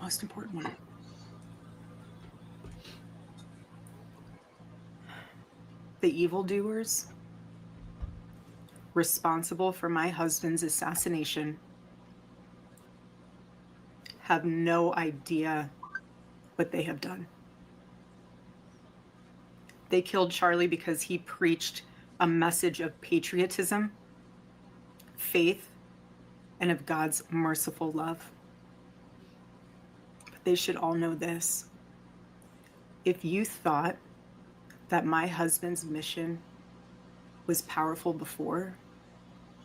Most important one. The evildoers responsible for my husband's assassination have no idea what they have done. They killed Charlie because he preached a message of patriotism, faith, and of God's merciful love. But they should all know this. If you thought that my husband's mission was powerful before,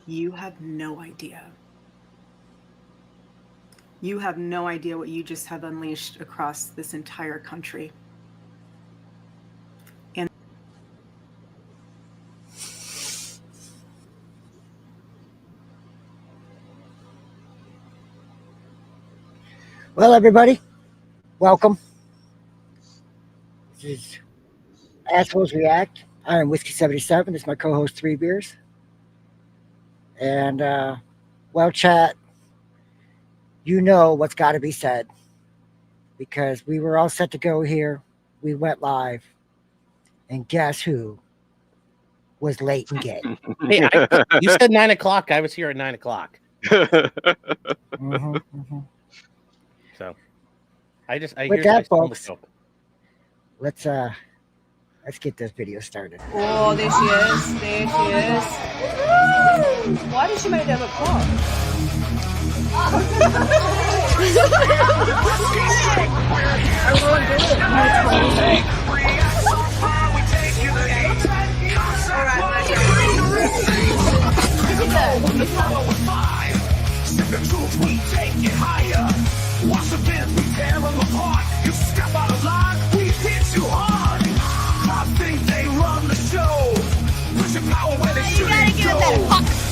you have no idea. You have no idea what you just have unleashed across this entire country. And well, everybody, welcome. This is Assholes React. I am Whiskey 77. This is my co-host, 3 Beers. And, well, chat, you know what's got to be said. Because we were all set to go here. We went live. And guess who was late and gay? Hey, you said 9 o'clock. I was here at 9 o'clock. So, I With hear that, folks, let's get this video started. Oh, there she is. There she is. Why did she make that look hot? We take it higher. Watch the fence, we tear them apart. You step out of line, we hit you hard. I think they run the show. Push your power where they shouldn't go.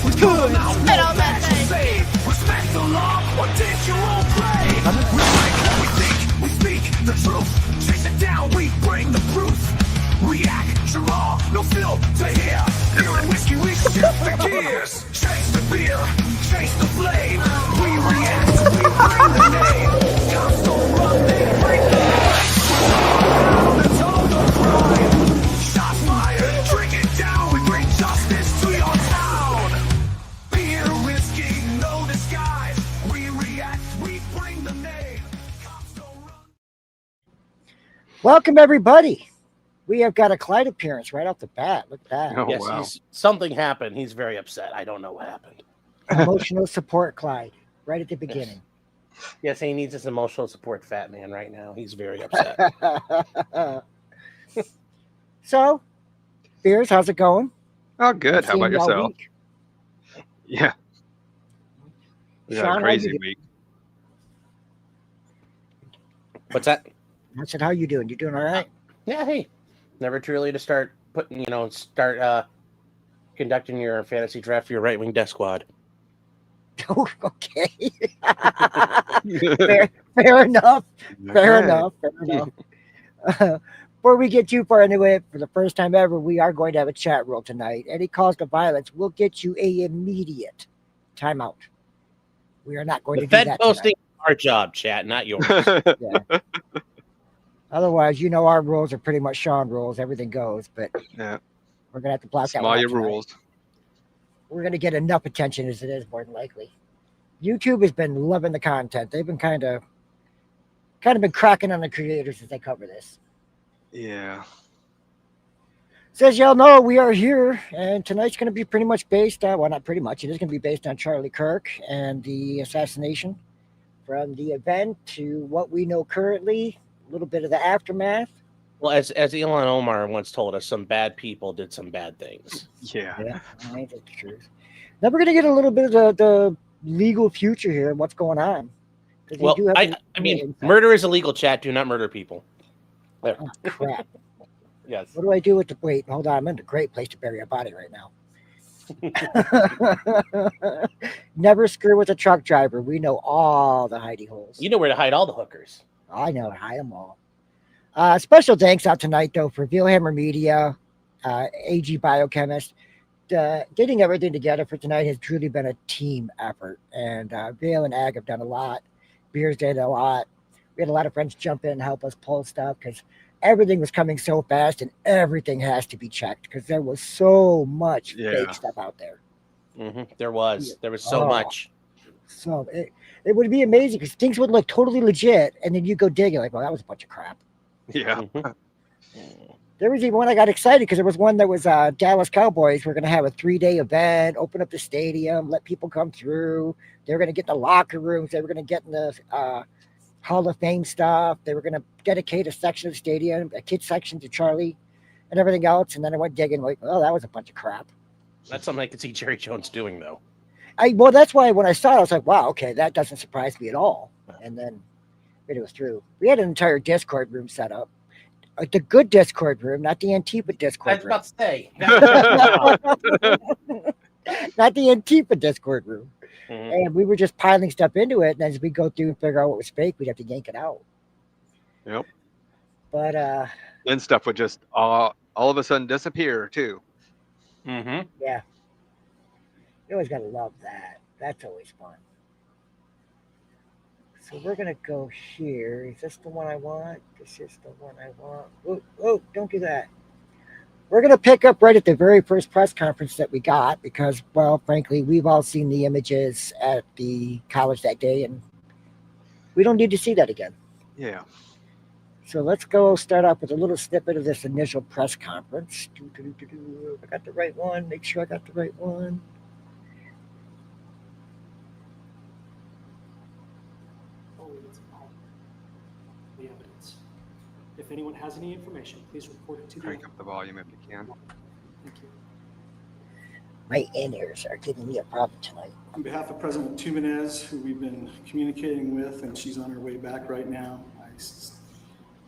We call them out, no match to save. Respect the law or dig your own grave. We break what we think, we speak the truth. Chase it down, we bring the proof. React, raw, no feel to hear. Beer and whiskey, we shift the gears. Chase the beer, chase the flame. We react, we bring the name. Cops don't run, they break the line. The total crime. Shots fired, drink it down. We bring justice to your town. Beer, whiskey, no disguise. We react, we bring the name. Cops don't run. Welcome, everybody. We have got a Clyde appearance right off the bat. Look at that. Oh, yes, wow. Something happened. He's very upset. I don't know what happened. Emotional support, Clyde, right at the beginning. Yes, he needs his emotional support, fat man, right now. He's very upset. So, Beers, how's it going? Oh, good. How Seeing about y'all yourself? week. Yeah. We had Sean, a how crazy you week. What's that? I said, how you doing? You doing all right? Yeah, hey. Never too early to start putting, conducting your fantasy draft for your right wing death squad. Oh, okay. fair enough. Fair Okay. enough. Before we get too far into it, for the first time ever, we are going to have a chat rule tonight. Any cause to violence will get you a immediate timeout. We are not going The to do Fed that posting our job, chat, not yours. tonight. Yeah. Otherwise, you know our rules are pretty much Sean rules. Everything goes, but Yeah. we're going to have to block that Small one your out tonight. rules. We're going to get enough attention as it is, more than likely. YouTube has been loving the content. They've been kind of been cracking on the creators as they cover this. Yeah. So as y'all know, we are here, and tonight's going to be pretty much based on, well, not pretty much, it is going to be based on Charlie Kirk and the assassination. From the event to what we know currently, a little bit of the aftermath. Well, as Elon Omar once told us, some bad people did some bad things. Yeah. Yeah, ain't that the truth? Now we're going to get a little bit of the legal future here and what's going on. 'Cause we Well, do have I mean, murder is illegal, chat. Do not murder people. There. Oh, crap. Yes. What do I do with the wait? Hold on, I'm in a great place to bury a body right now. Never screw with a truck driver. We know all the hidey holes. You know where to hide all the hookers. I know, hide them all. Special thanks out tonight though for Vilhammer Media, AG Biochemist, getting everything together for tonight has truly been a team effort. And Vale and Ag have done a lot. Beers did a lot. We had a lot of friends jump in and help us pull stuff because everything was coming so fast and everything has to be checked because there was so much fake stuff out there. There was so Oh. much. So it would be amazing because things would look totally legit, and then you go dig, you're like, well, that was a bunch of crap. Yeah. There was even one I got excited because there was one that was Dallas Cowboys. We're going to have a 3-day event, open up the stadium, let people come through. They were going to get in the locker rooms. They were going to get in the Hall of Fame stuff. They were going to dedicate a section of the stadium, a kids section to Charlie and everything else. And then I went digging like, oh, that was a bunch of crap. That's something I could see Jerry Jones doing, though. Well, that's why when I saw it, I was like, wow, okay, that doesn't surprise me at all. And then it was through. We had an entire Discord room set up. The good Discord room, not the Antifa Discord room. I was about to say. Not the Antifa Discord room. And we were just piling stuff into it. And as we go through and figure out what was fake, we'd have to yank it out. Yep. But Then stuff would just all of a sudden disappear too. yeah. You always gotta love that. That's always fun. So we're gonna go here. Is this the one I want? This is the one I want. Oh, don't do that. We're gonna pick up right at the very first press conference that we got because, well, frankly, we've all seen the images at the college that day, and we don't need to see that again. Yeah. So let's go start off with a little snippet of this initial press conference. I got the right one. Make sure I got the right one. The evidence. If anyone has any information, please report it to the. Crank up the volume if you can. Thank you. My in-ears are giving me a problem tonight. On behalf of President Tumenez, who we've been communicating with, and she's on her way back right now,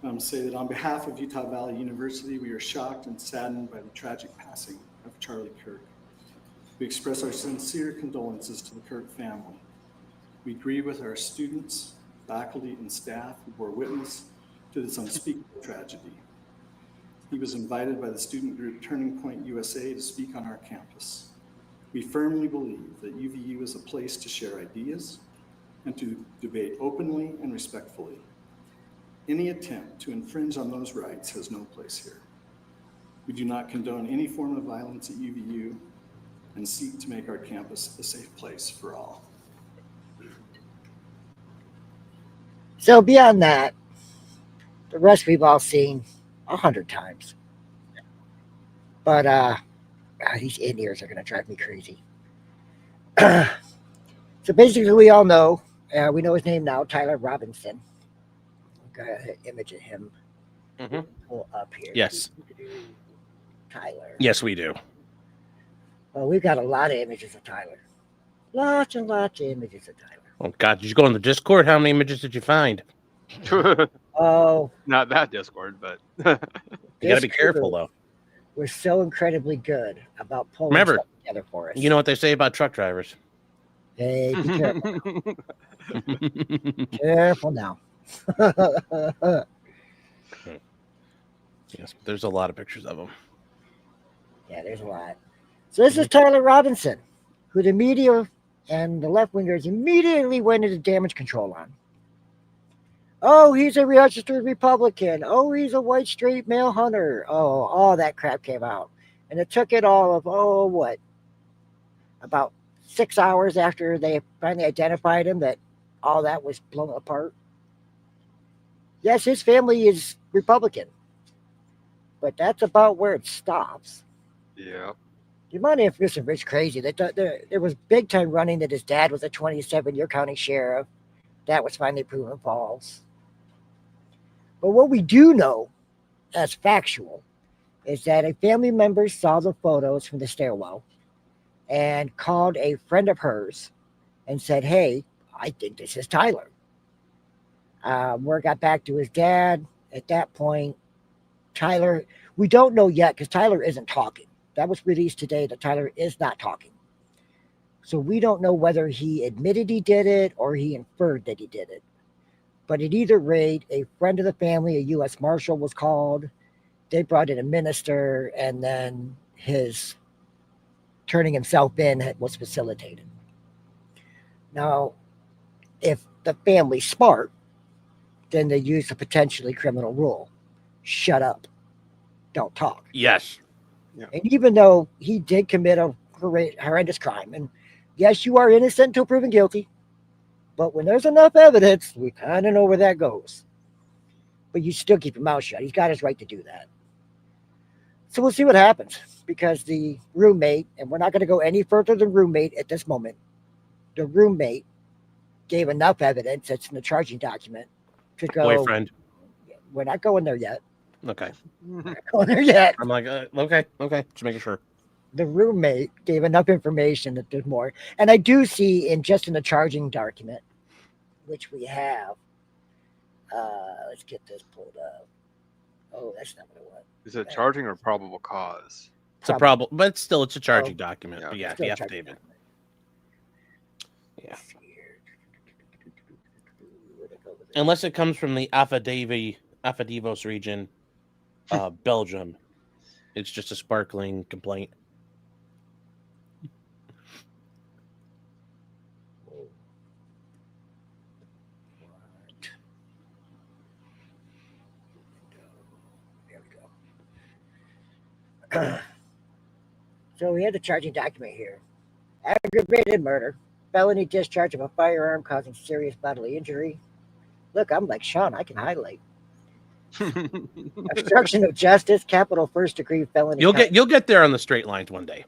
I say that on behalf of Utah Valley University, we are shocked and saddened by the tragic passing of Charlie Kirk. We express our sincere condolences to the Kirk family. We grieve with our students, faculty, and staff who bore witness to this unspeakable tragedy. He was invited by the student group Turning Point USA to speak on our campus. We firmly believe that UVU is a place to share ideas and to debate openly and respectfully. Any attempt to infringe on those rights has no place here. We do not condone any form of violence at UVU and seek to make our campus a safe place for all. So beyond that, the rest we've all seen 100 times. But these in-ears are going to drive me crazy. So basically, we all know, we know his name now, Tyler Robinson. Got an image of him pull up here. Yes. Tyler. Yes, we do. Well, we've got a lot of images of Tyler. Lots and lots of images of Tyler. Oh, God. Did you go on the Discord? How many images did you find? Oh. Not that Discord, but. You got to be careful, though. We're so incredibly good about pulling Remember, stuff together for us. You know what they say about truck drivers. Hey, be careful. Careful now. Yes, there's a lot of pictures of them. Yeah, there's a lot. So this is Tyler Robinson, who the media and the left-wingers immediately went into damage control on. Oh, he's a registered Republican. Oh, he's a white straight male hunter. Oh, all that crap came out. And it took it all of, about 6 hours after they finally identified him that all that was blown apart. Yes, his family is Republican, but that's about where it stops. Yeah. The amount of information is crazy. There was big time running that his dad was a 27-year county sheriff. That was finally proven false. But what we do know as factual is that a family member saw the photos from the stairwell and called a friend of hers and said, hey, I think this is Tyler. Word got back to his dad. At that point, Tyler, we don't know yet because Tyler isn't talking. That was released today that Tyler is not talking. So we don't know whether he admitted he did it or he inferred that he did it. But at either rate, a friend of the family, a U.S. Marshal, was called. They brought in a minister, and then his turning himself in was facilitated. Now, if the family's smart, then they use a potentially criminal rule: shut up, don't talk. Yes. And even though he did commit a horrendous crime, and yes, you are innocent until proven guilty, but when there's enough evidence, we kind of know where that goes. But you still keep your mouth shut. He's got his right to do that. So we'll see what happens, because the roommate, and we're not going to go any further than roommate at this moment, the roommate gave enough evidence that's in the charging document to go. Boyfriend. We're not going there yet. Okay. We're not going there yet. I'm like, okay, just making sure. The roommate gave enough information that there's more. And I do see in the charging document, which we have, let's get this pulled up. Oh, that's not what I want. Is it charging or probable cause? It's a problem, but it's a charging document. Yeah. But yeah, Still the a charging affidavit. document. Yeah. Let's see here. Where'd I go with it? Unless it comes from the Affidavos region, Belgium, it's just a sparkling complaint. There we go. So we had the charging document here: aggravated murder, felony discharge of a firearm causing serious bodily injury. Look, I'm like Sean, I can highlight. Obstruction of justice, capital first degree felony. You'll get there on the straight lines one day.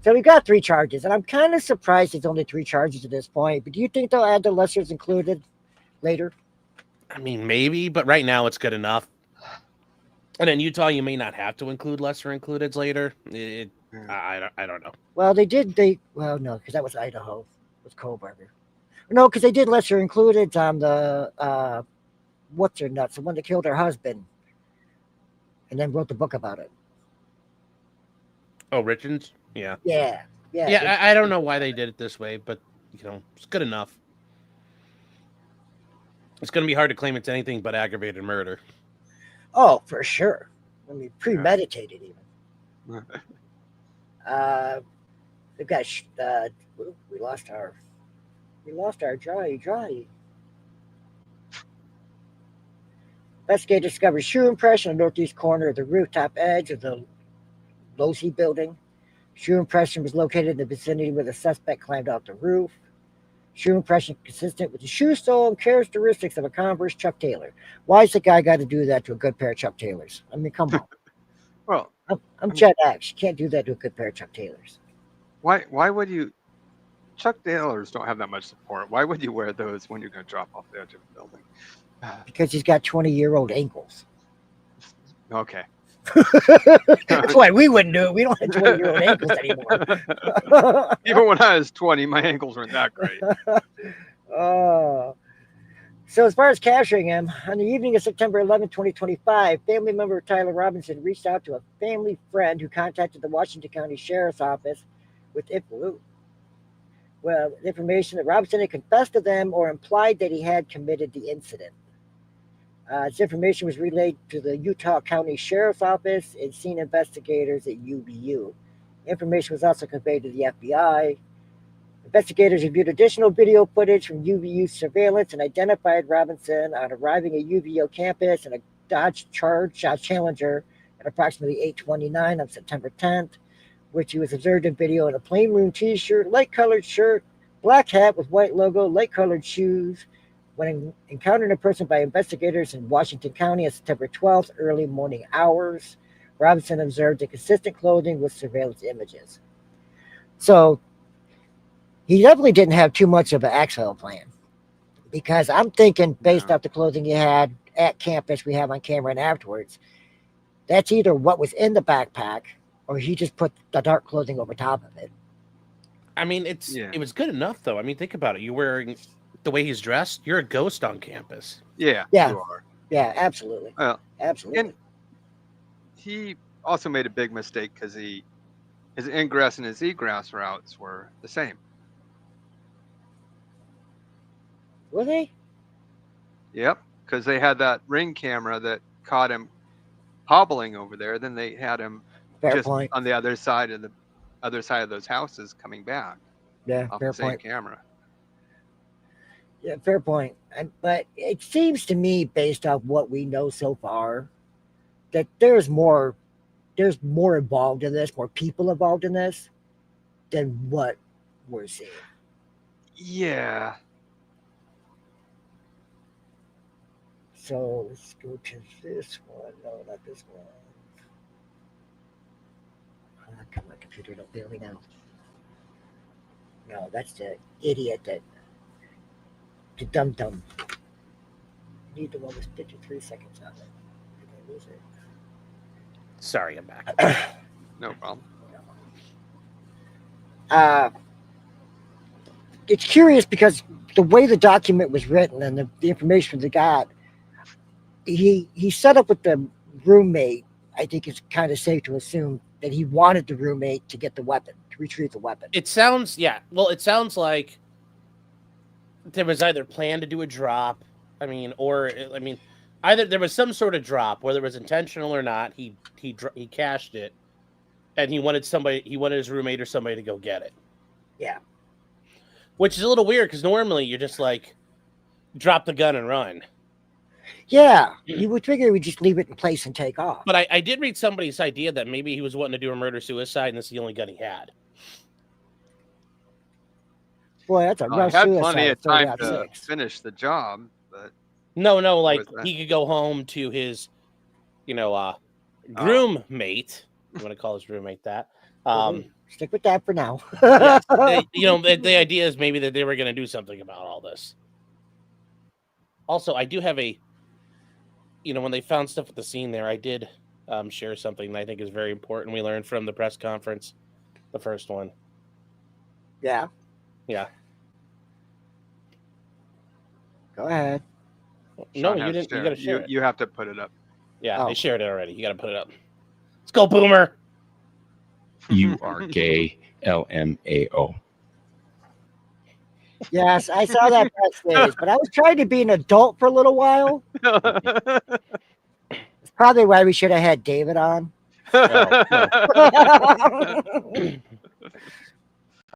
So we got 3 charges, and I'm kind of surprised it's only 3 charges at this point. But do you think they'll add the lessers included later? I mean, maybe, but right now it's good enough. And in Utah, you may not have to include lesser includeds later. I don't know. Well, well, no, because that was Idaho with Kohlberger. No, because they did lesser included on the what's her nuts, the one that killed her husband, and then wrote the book about it. Oh, Richards? Yeah. Yeah. I don't know why they did it this way, but it's good enough. It's going to be hard to claim it's anything but aggravated murder. Oh, for sure. I mean, premeditated even. They've got we lost our dry. Investigator discovered shoe impression on the northeast corner of the rooftop edge of the Losey building. Shoe impression was located in the vicinity where the suspect climbed off the roof. Shoe impression consistent with the shoe sole and characteristics of a Converse Chuck Taylor. Why's the guy got to do that to a good pair of Chuck Taylors? I mean, come on. Well, I'm Jet X. You can't do that to a good pair of Chuck Taylors. why would you? Chuck Taylors don't have that much support. Why would you wear those when you're going to drop off the edge of a building? Because he's got 20-year-old ankles. Okay. That's why we wouldn't do it. We don't have 20-year-old ankles anymore. Even when I was 20, my ankles weren't that great. So as far as capturing him, on the evening of September 11, 2025, family member Tyler Robinson reached out to a family friend who contacted the Washington County Sheriff's Office with information that Robinson had confessed to them or implied that he had committed the incident. This information was relayed to the Utah County Sheriff's Office and scene investigators at UVU. Information was also conveyed to the FBI. Investigators reviewed additional video footage from UVU surveillance and identified Robinson on arriving at UVU campus in a Dodge Challenger at approximately 8:29 on September 10th, which he was observed in video in a plain maroon t-shirt, light-colored shirt, black hat with white logo, light-colored shoes. When encountered in person by investigators in Washington County on September 12th, early morning hours, Robinson observed inconsistent clothing with surveillance images. So he definitely didn't have too much of an exfil plan, because I'm thinking, based off the clothing he had at campus, we have on camera and afterwards, that's either what was in the backpack or he just put the dark clothing over top of it. I mean, it was good enough, though. I mean, think about it. You're wearing the way he's dressed. You're a ghost on campus. Yeah. Yeah. You are. Yeah, absolutely. Well, absolutely. And he also made a big mistake because his ingress and his egress routes were the same. Were they? Yep, because they had that ring camera that caught him hobbling over there. Then they had him Fair just point. on the other side of those houses coming back Yeah, off fair the same point. camera. Yeah, fair point. But it seems to me, based off what we know so far, that there's more involved in this, more people involved in this than what we're seeing. Yeah. So let's go to this one. No, not this one. Come on, computer, don't fail me now. No, that's the idiot the dum-dum. Need the one with 53 seconds on it. Did I lose it? Sorry, I'm back. No problem. It's curious because the way the document was written and the information they got, he set up with the roommate. I think it's kind of safe to assume that he wanted the roommate to get the weapon, to retrieve the weapon. It sounds like there was either plan to do a drop. Either there was some sort of drop, whether it was intentional or not. He cashed it, and he wanted his roommate or somebody to go get it. Yeah. Which is a little weird because normally you're just like drop the gun and run. Yeah, you would figure we'd just leave it in place and take off. But I did read somebody's idea that maybe he was wanting to do a murder-suicide, and this is the only gun he had. Boy, that's a I rough had suicide. plenty of 30 time out to 6. finish the job, but No, like Was that- he could go home to his, groom mate. You want to call his roommate that? Stick with that for now. Yes, the idea is maybe that they were going to do something about all this. Also, I do have when they found stuff at the scene there, I did share something that I think is very important. We learned from the press conference, the first one. Yeah. Yeah. Go ahead. No, Sean you has didn't. to You got to share it. You have to put it up. Yeah, Oh. they shared it already. You got to put it up. Let's go, Boomer. You are gay. LMAO. Yes, I saw that backstage, but I was trying to be an adult for a little while. It's probably why we should have had David on.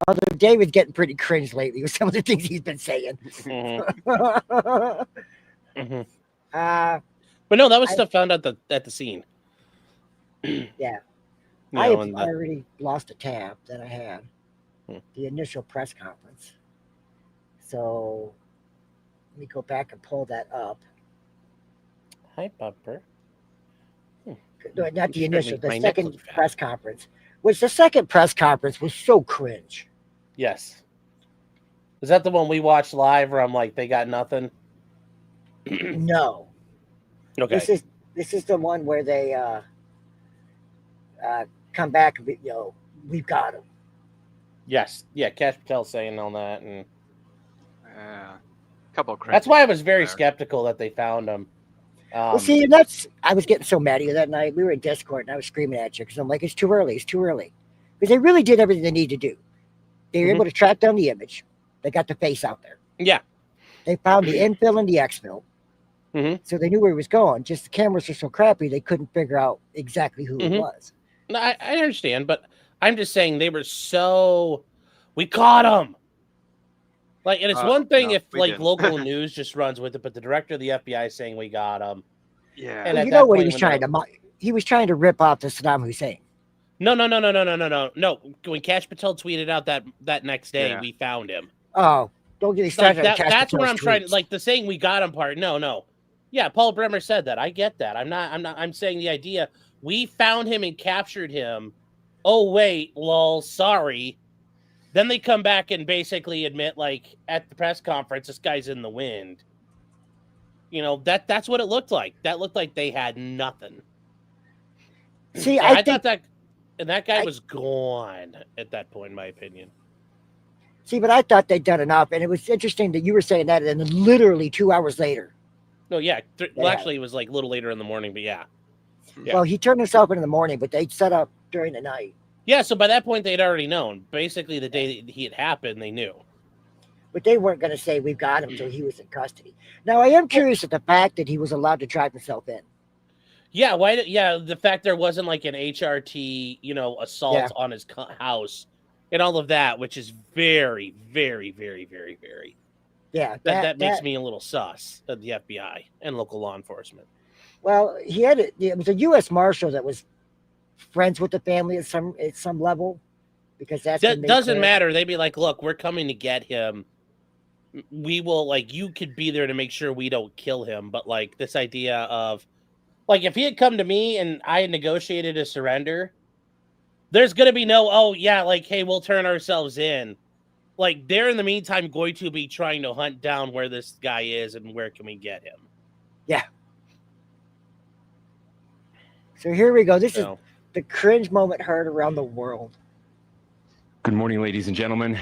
Although David's getting pretty cringe lately with some of the things he's been saying. Mhm. But no, that was stuff found at the scene. Yeah. You I know, have and already lost a tab that I had. Hmm. The initial press conference. So let me go back and pull that up. Hi, Bumper. No, not the initial, the My neck second looks fat. press conference. Which the second press conference was so cringe. Yes. Is that the one we watched live where I'm like, they got nothing? No. Okay. This is the one where they come back and be, we've got him. Yes. Yeah, Cash Patel saying all that. And Yeah. Couple of that's why I was very there. skeptical that they found him. Well, see, and I was getting so mad at you that night. We were in Discord and I was screaming at you because I'm like, it's too early. It's too early. Because they really did everything they need to do. They were able to track down the image. They got the face out there. Yeah. They found the infill and the exfill. Mhm. So they knew where he was going. Just the cameras were so crappy, they couldn't figure out exactly who it was. No, I understand, but I'm just saying they were so. We caught him. Like, and it's one thing no, if we like didn't. local news just runs with it, but the director of the FBI is saying we got him. Yeah. And Well, at you that know what point he was when trying they- to he was trying to rip off the Saddam Hussein. No. When Cash Patel tweeted out that next day, Yeah. we found him. Oh, don't get me Like started. on Cash that's where Patel's I'm trying. tweets. Like the saying we got him part. No. Yeah, Paul Bremer said that. I get that. I'm saying the idea. We found him and captured him. Oh wait, lol. Sorry. Then they come back and basically admit, like at the press conference, this guy's in the wind. That's what it looked like. That looked like they had nothing. See, And I I think thought that guy was gone at that point, in my opinion. See, but I thought they'd done enough, and it was interesting that you were saying that, and then literally 2 hours later. No, yeah. Well, Yeah. actually, it was like a little later in the morning, but yeah. Yeah. Well, he turned himself in the morning, but they'd set up during the night. Yeah, so by that point, they'd already known. Basically, the day that he had happened, they knew. But they weren't going to say we've got him until he was in custody. Now, I am curious at the fact that he was allowed to drive himself in. Yeah, the fact there wasn't like an HRT, assault on his house and all of that, which is very, very, very, very, very. Yeah, That makes me a little sus of the FBI and local law enforcement. Well, it was a U.S. Marshal that was friends with the family at some level, because Doesn't matter. They'd be like, "Look, we're coming to get him. We will you could be there to make sure we don't kill him." But this idea of if he had come to me and I had negotiated a surrender, there's gonna be no, oh yeah, hey, we'll turn ourselves in. They're in the meantime going to be trying to hunt down where this guy is and where can we get him. Yeah. So here we go. This is the cringe moment heard around the world. Good morning, ladies and gentlemen.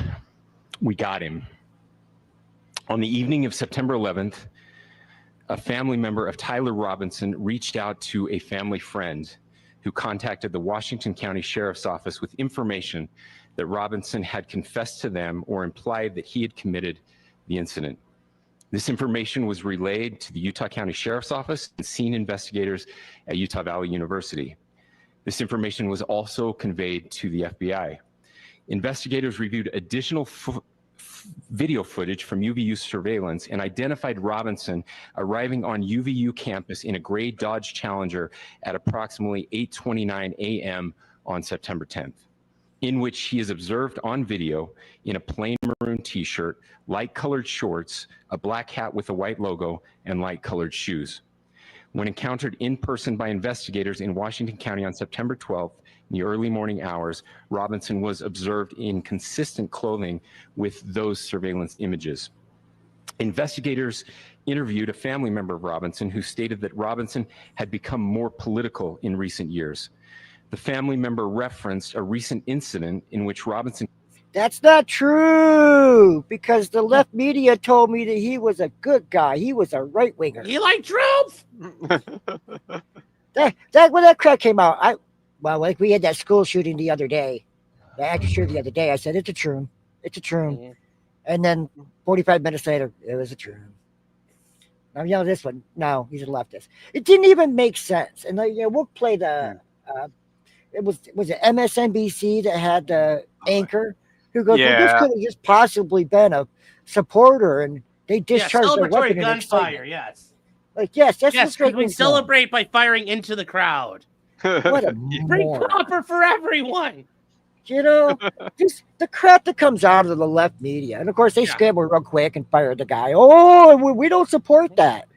We got him. On the evening of September 11th, a family member of Tyler Robinson reached out to a family friend who contacted the Washington County Sheriff's Office with information that Robinson had confessed to them or implied that he had committed the incident. This information was relayed to the Utah County Sheriff's Office and scene investigators at Utah Valley University. This information was also conveyed to the FBI. Investigators reviewed additional video footage from UVU surveillance and identified Robinson arriving on UVU campus in a gray Dodge Challenger at approximately 8:29 a.m. on September 10th, in which he is observed on video in a plain maroon t-shirt, light-colored shorts, a black hat with a white logo, and light-colored shoes. When encountered in person by investigators in Washington County on September 12th, in the early morning hours, Robinson was observed in consistent clothing with those surveillance images. Investigators interviewed a family member of Robinson who stated that Robinson had become more political in recent years. The family member referenced a recent incident in which Robinson... That's not true, because the left media told me that he was a good guy. He was a right-winger. He liked Trump! When that crap came out, we had that school shooting the other day. The active shooting the other day. I said, it's a troom. It's a troom. Mm-hmm. And then 45 minutes later, it was a troom. Now, this one, no, he's a leftist. It didn't even make sense. And we'll play the... it was it MSNBC that had the anchor who goes, well, this could have just possibly been a supporter, and they discharged their weapon. Gunfire, yes. Yes, because we celebrate by firing into the crowd. What a Bring proper for everyone. The crap that comes out of the left media, and of course they scramble real quick and fire the guy. Oh, we don't support that.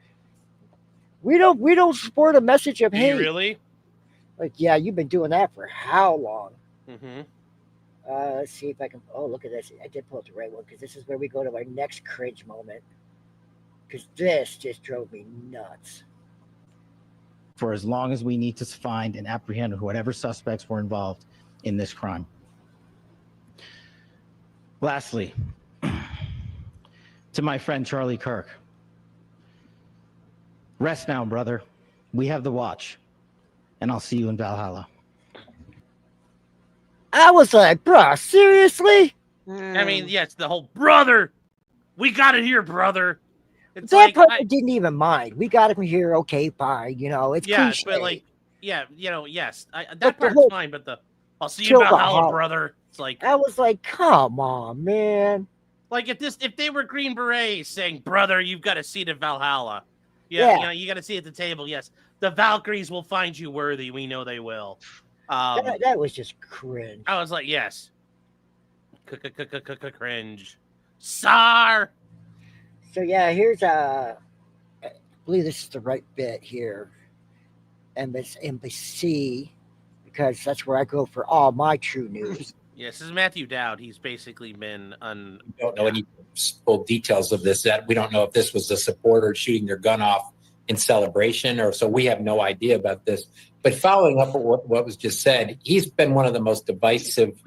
We don't support a message of hate. Really? You've been doing that for how long? Mm-hmm. Let's see if I can. Oh, look at this. I did pull up the right one, because this is where we go to our next cringe moment. Because this just drove me nuts. For as long as we need to find and apprehend whatever suspects were involved in this crime. Lastly, to my friend Charlie Kirk. Rest now, brother. We have the watch. And I'll see you in Valhalla. I was like, bro, seriously? I mean, yes, the whole brother. We got it here, brother. It's that part I didn't even mind. We got it from here. Okay, fine. It's cliche. But yes. That part's fine, but I'll see you in Valhalla, brother. It's I was like, come on, man. If they were Green Berets saying, brother, you've got a seat at Valhalla. Yeah. You got to see at the table. Yes. The Valkyries will find you worthy. We know they will. That was just cringe. I was like, yes. Cringe. Sar. So here's I believe this is the right bit here. NBC, because that's where I go for all my true news. Yes, this is Matthew Dowd. He's basically been We don't know any full details of this. That we don't know if this was a supporter shooting their gun off in celebration, or so we have no idea about this. But following up on what was just said, he's been one of the most divisive,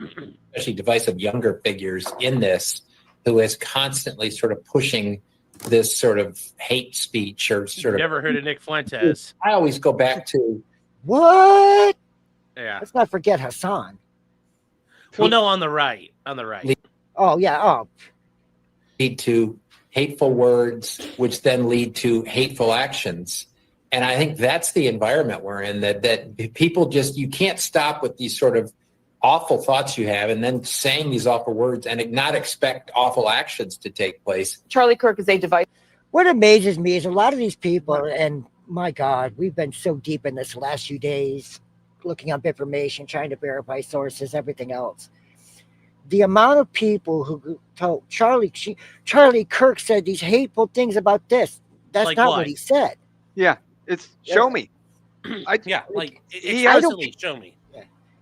especially divisive younger figures in this, who is constantly sort of pushing this sort of hate speech or sort of. Never heard of Nick Fuentes. I always go back to what? Yeah. Let's not forget Hassan. Well, no, on the right. Oh yeah. Oh. Lead to hateful words, which then lead to hateful actions. And I think that's the environment we're in, that people just, you can't stop with these sort of awful thoughts you have and then saying these awful words and not expect awful actions to take place. Charlie Kirk is a device. What amazes me is a lot of these people, and my God, we've been so deep in this last few days, looking up information, trying to verify sources, everything else. The amount of people who told Charlie Kirk said these hateful things about this. That's Like not what? what he said. Yeah, it's show me. Yeah, like I don't- explicitly show me.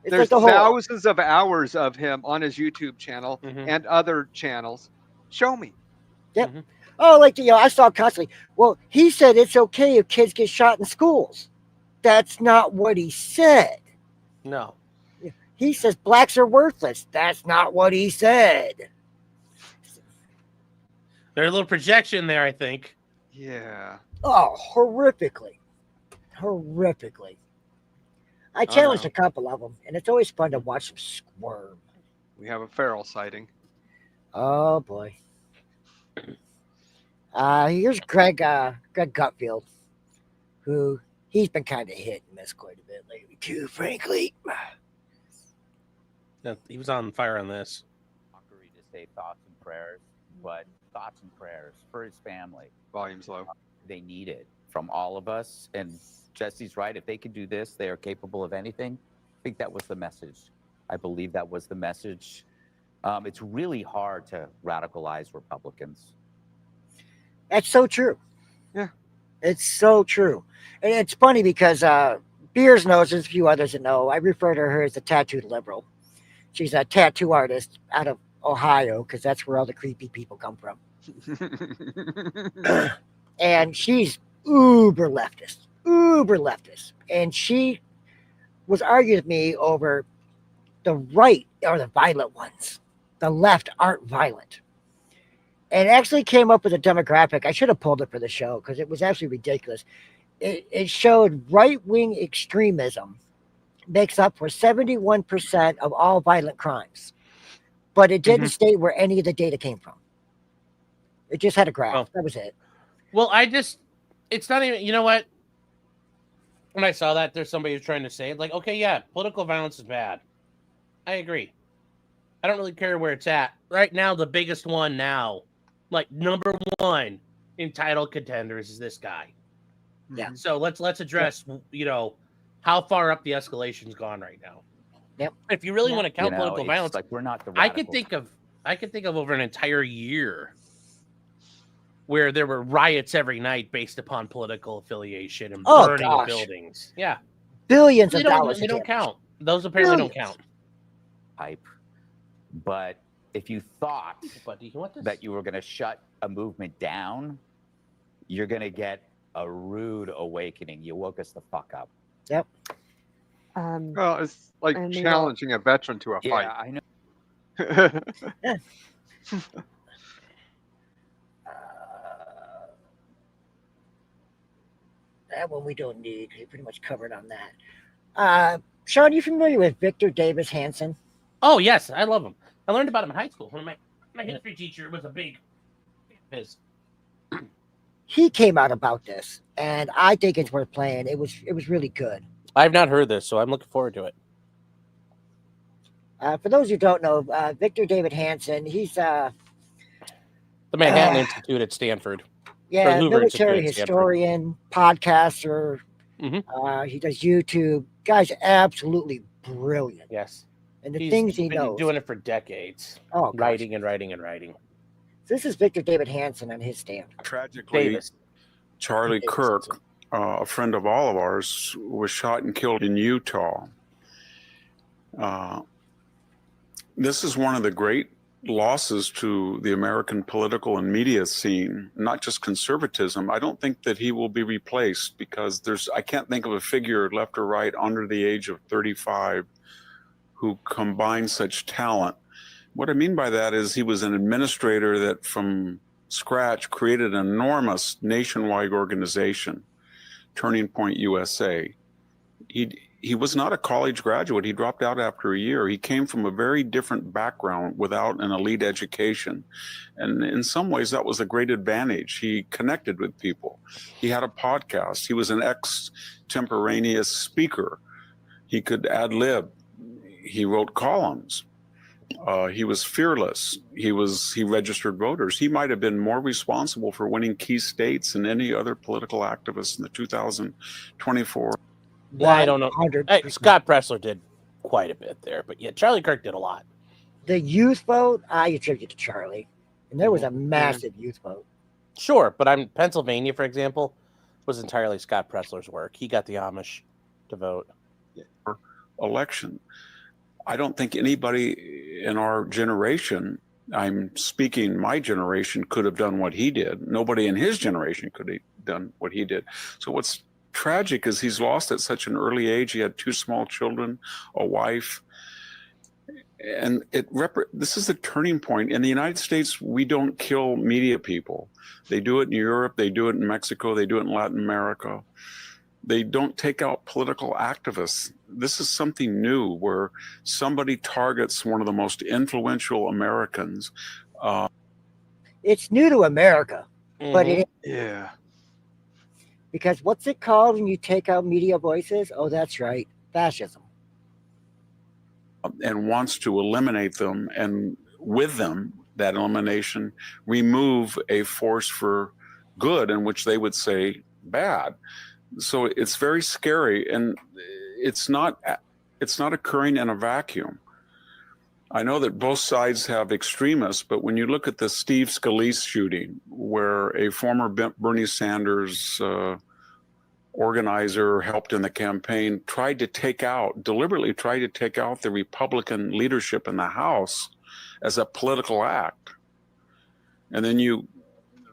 It's There's like the whole, thousands of hours of him on his YouTube channel Mhm. and other channels. Show me. oh, like, I saw constantly, well, he said it's okay if kids get shot in schools. That's not what he said. No. He says blacks are worthless. That's not what he said. There's a little projection there, I think. Yeah. Oh, horrifically. Horrifically. I challenged no. a couple of them, and it's always fun to watch them squirm. We have a feral sighting. Oh, boy. Here's Greg Gutfield, who he's been kind of hit and miss quite a bit lately, too, frankly. No, he was on fire on this. Mockery to say thoughts and prayers, but thoughts and prayers for his family. Volume's low. They need it from all of us. And Jesse's right. If they can do this, they are capable of anything. I think that was the message. I believe that was the message. It's really hard to radicalize Republicans. That's so true. Yeah. It's so true. And it's funny because Beers knows, there's a few others that know. I refer to her as a tattooed liberal. She's a tattoo artist out of Ohio because that's where all the creepy people come from. And she's uber leftist. And she was arguing with me over the right are the violent ones. The left aren't violent. And actually came up with a demographic. I should have pulled it for the show because it was absolutely ridiculous. It showed right-wing extremism makes up for 71% of all violent crimes. But it didn't state where any of the data came from. It just had a graph. Oh. That was it. Well, it's not even, you know what? When I saw that, there's somebody who's trying to say, like, okay, yeah, political violence is bad. I agree. I don't really care where it's at. Right now, the biggest one now, like number one in title contenders is this guy. Yeah. So let's address, how far up the escalation's gone right now. Yep. If you really want to count political it's violence, like we're not the I could radicals. think of over an entire year where there were riots every night based upon political affiliation and Oh, burning gosh. buildings. Yeah. Billions They of don't, dollars. they of don't damage. count. Those apparently don't Billions. count. Pipe. But if you thought But do you want this? that you were going to shut a movement down, you're going to get a rude awakening. You woke us the fuck up. Yep. Well, it's like And they challenging a veteran to a Yeah, fight. I know. That one we don't need. We pretty much covered on that. Sean, you familiar with Victor Davis Hanson? Oh, yes. I love him. I learned about him in high school. One of my history teacher was a big fan of his. He came out about this, and I think it's worth playing. It was really good. I've not heard this, so I'm looking forward to it. For those who don't know, Victor David Hanson, he's The Manhattan Institute at Stanford. yeah, Hoover military Institute, Stanford. historian, podcaster. Mhm. He does YouTube. Guy's absolutely brilliant. Yes. And the He's things he been knows. doing it for decades. Oh, gosh. Writing and writing and writing. This is Victor David Hanson on his stand. Tragically, Davis. Charlie Davis. Kirk, a friend of all of ours, was shot and killed in Utah. This is one of the great losses to the American political and media scene, not just conservatism. I don't think that he will be replaced because I can't think of a figure left or right under the age of 35 who combines such talent. What I mean by that is he was an administrator that from scratch created an enormous nationwide organization, Turning Point USA. he was not a college graduate. He dropped out after a year. He came from a very different background without an elite education. And in some ways, that was a great advantage. He connected with people. He had a podcast. He was an extemporaneous speaker. He could ad lib. He wrote columns. He was fearless. He registered voters. He might have been more responsible for winning key states than any other political activist in the 2024. I don't know. Hey, Scott Pressler did quite a bit there, but yeah, Charlie Kirk did a lot. The youth vote, I attribute to Charlie. And there was a massive youth vote. Sure, but Pennsylvania, for example, was entirely Scott Pressler's work. He got the Amish to vote. Election. I don't think anybody in our generation, I'm speaking my generation, could have done what he did. Nobody in his generation could have done what he did. So what's tragic is he's lost at such an early age. He had 2 small children, a wife. And this is the turning point. In the United States, we don't kill media people. They do it in Europe. They do it in Mexico. They do it in Latin America. They don't take out political activists. This is something new where somebody targets one of the most influential Americans. It's new to America, but it Yeah. Because what's it called when you take out media voices? Oh, that's right, fascism. And wants to eliminate them, and with them, that elimination, remove a force for good in which they would say bad. So it's very scary, and it's not occurring in a vacuum. I know that both sides have extremists, but when you look at the Steve Scalise shooting, where a former Bernie Sanders organizer helped in the campaign, deliberately tried to take out the Republican leadership in the House as a political act. And then you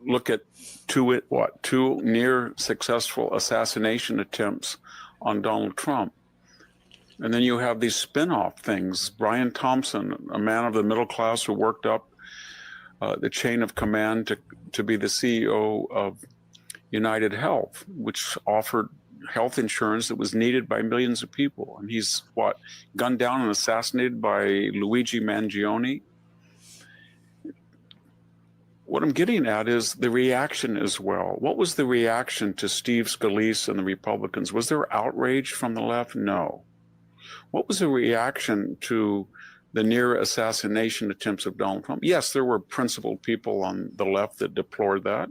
look at two near successful assassination attempts on Donald Trump. And then you have these spin-off things. Brian Thompson, a man of the middle class who worked up the chain of command to be the CEO of United Health, which offered health insurance that was needed by millions of people. And he's gunned down and assassinated by Luigi Mangione. What I'm getting at is the reaction as well. What was the reaction to Steve Scalise and the Republicans? Was there outrage from the left? No. What was the reaction to the near assassination attempts of Donald Trump? Yes, there were principled people on the left that deplored that,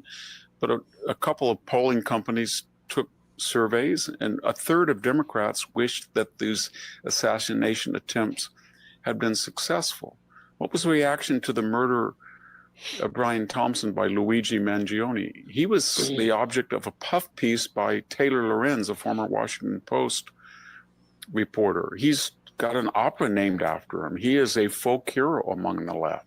but a couple of polling companies took surveys, and a third of Democrats wished that these assassination attempts had been successful. What was the reaction to the murder of Brian Thompson by Luigi Mangione? He was the object of a puff piece by Taylor Lorenz, a former Washington Post reporter. He's got an opera named after him. He is a folk hero among the left.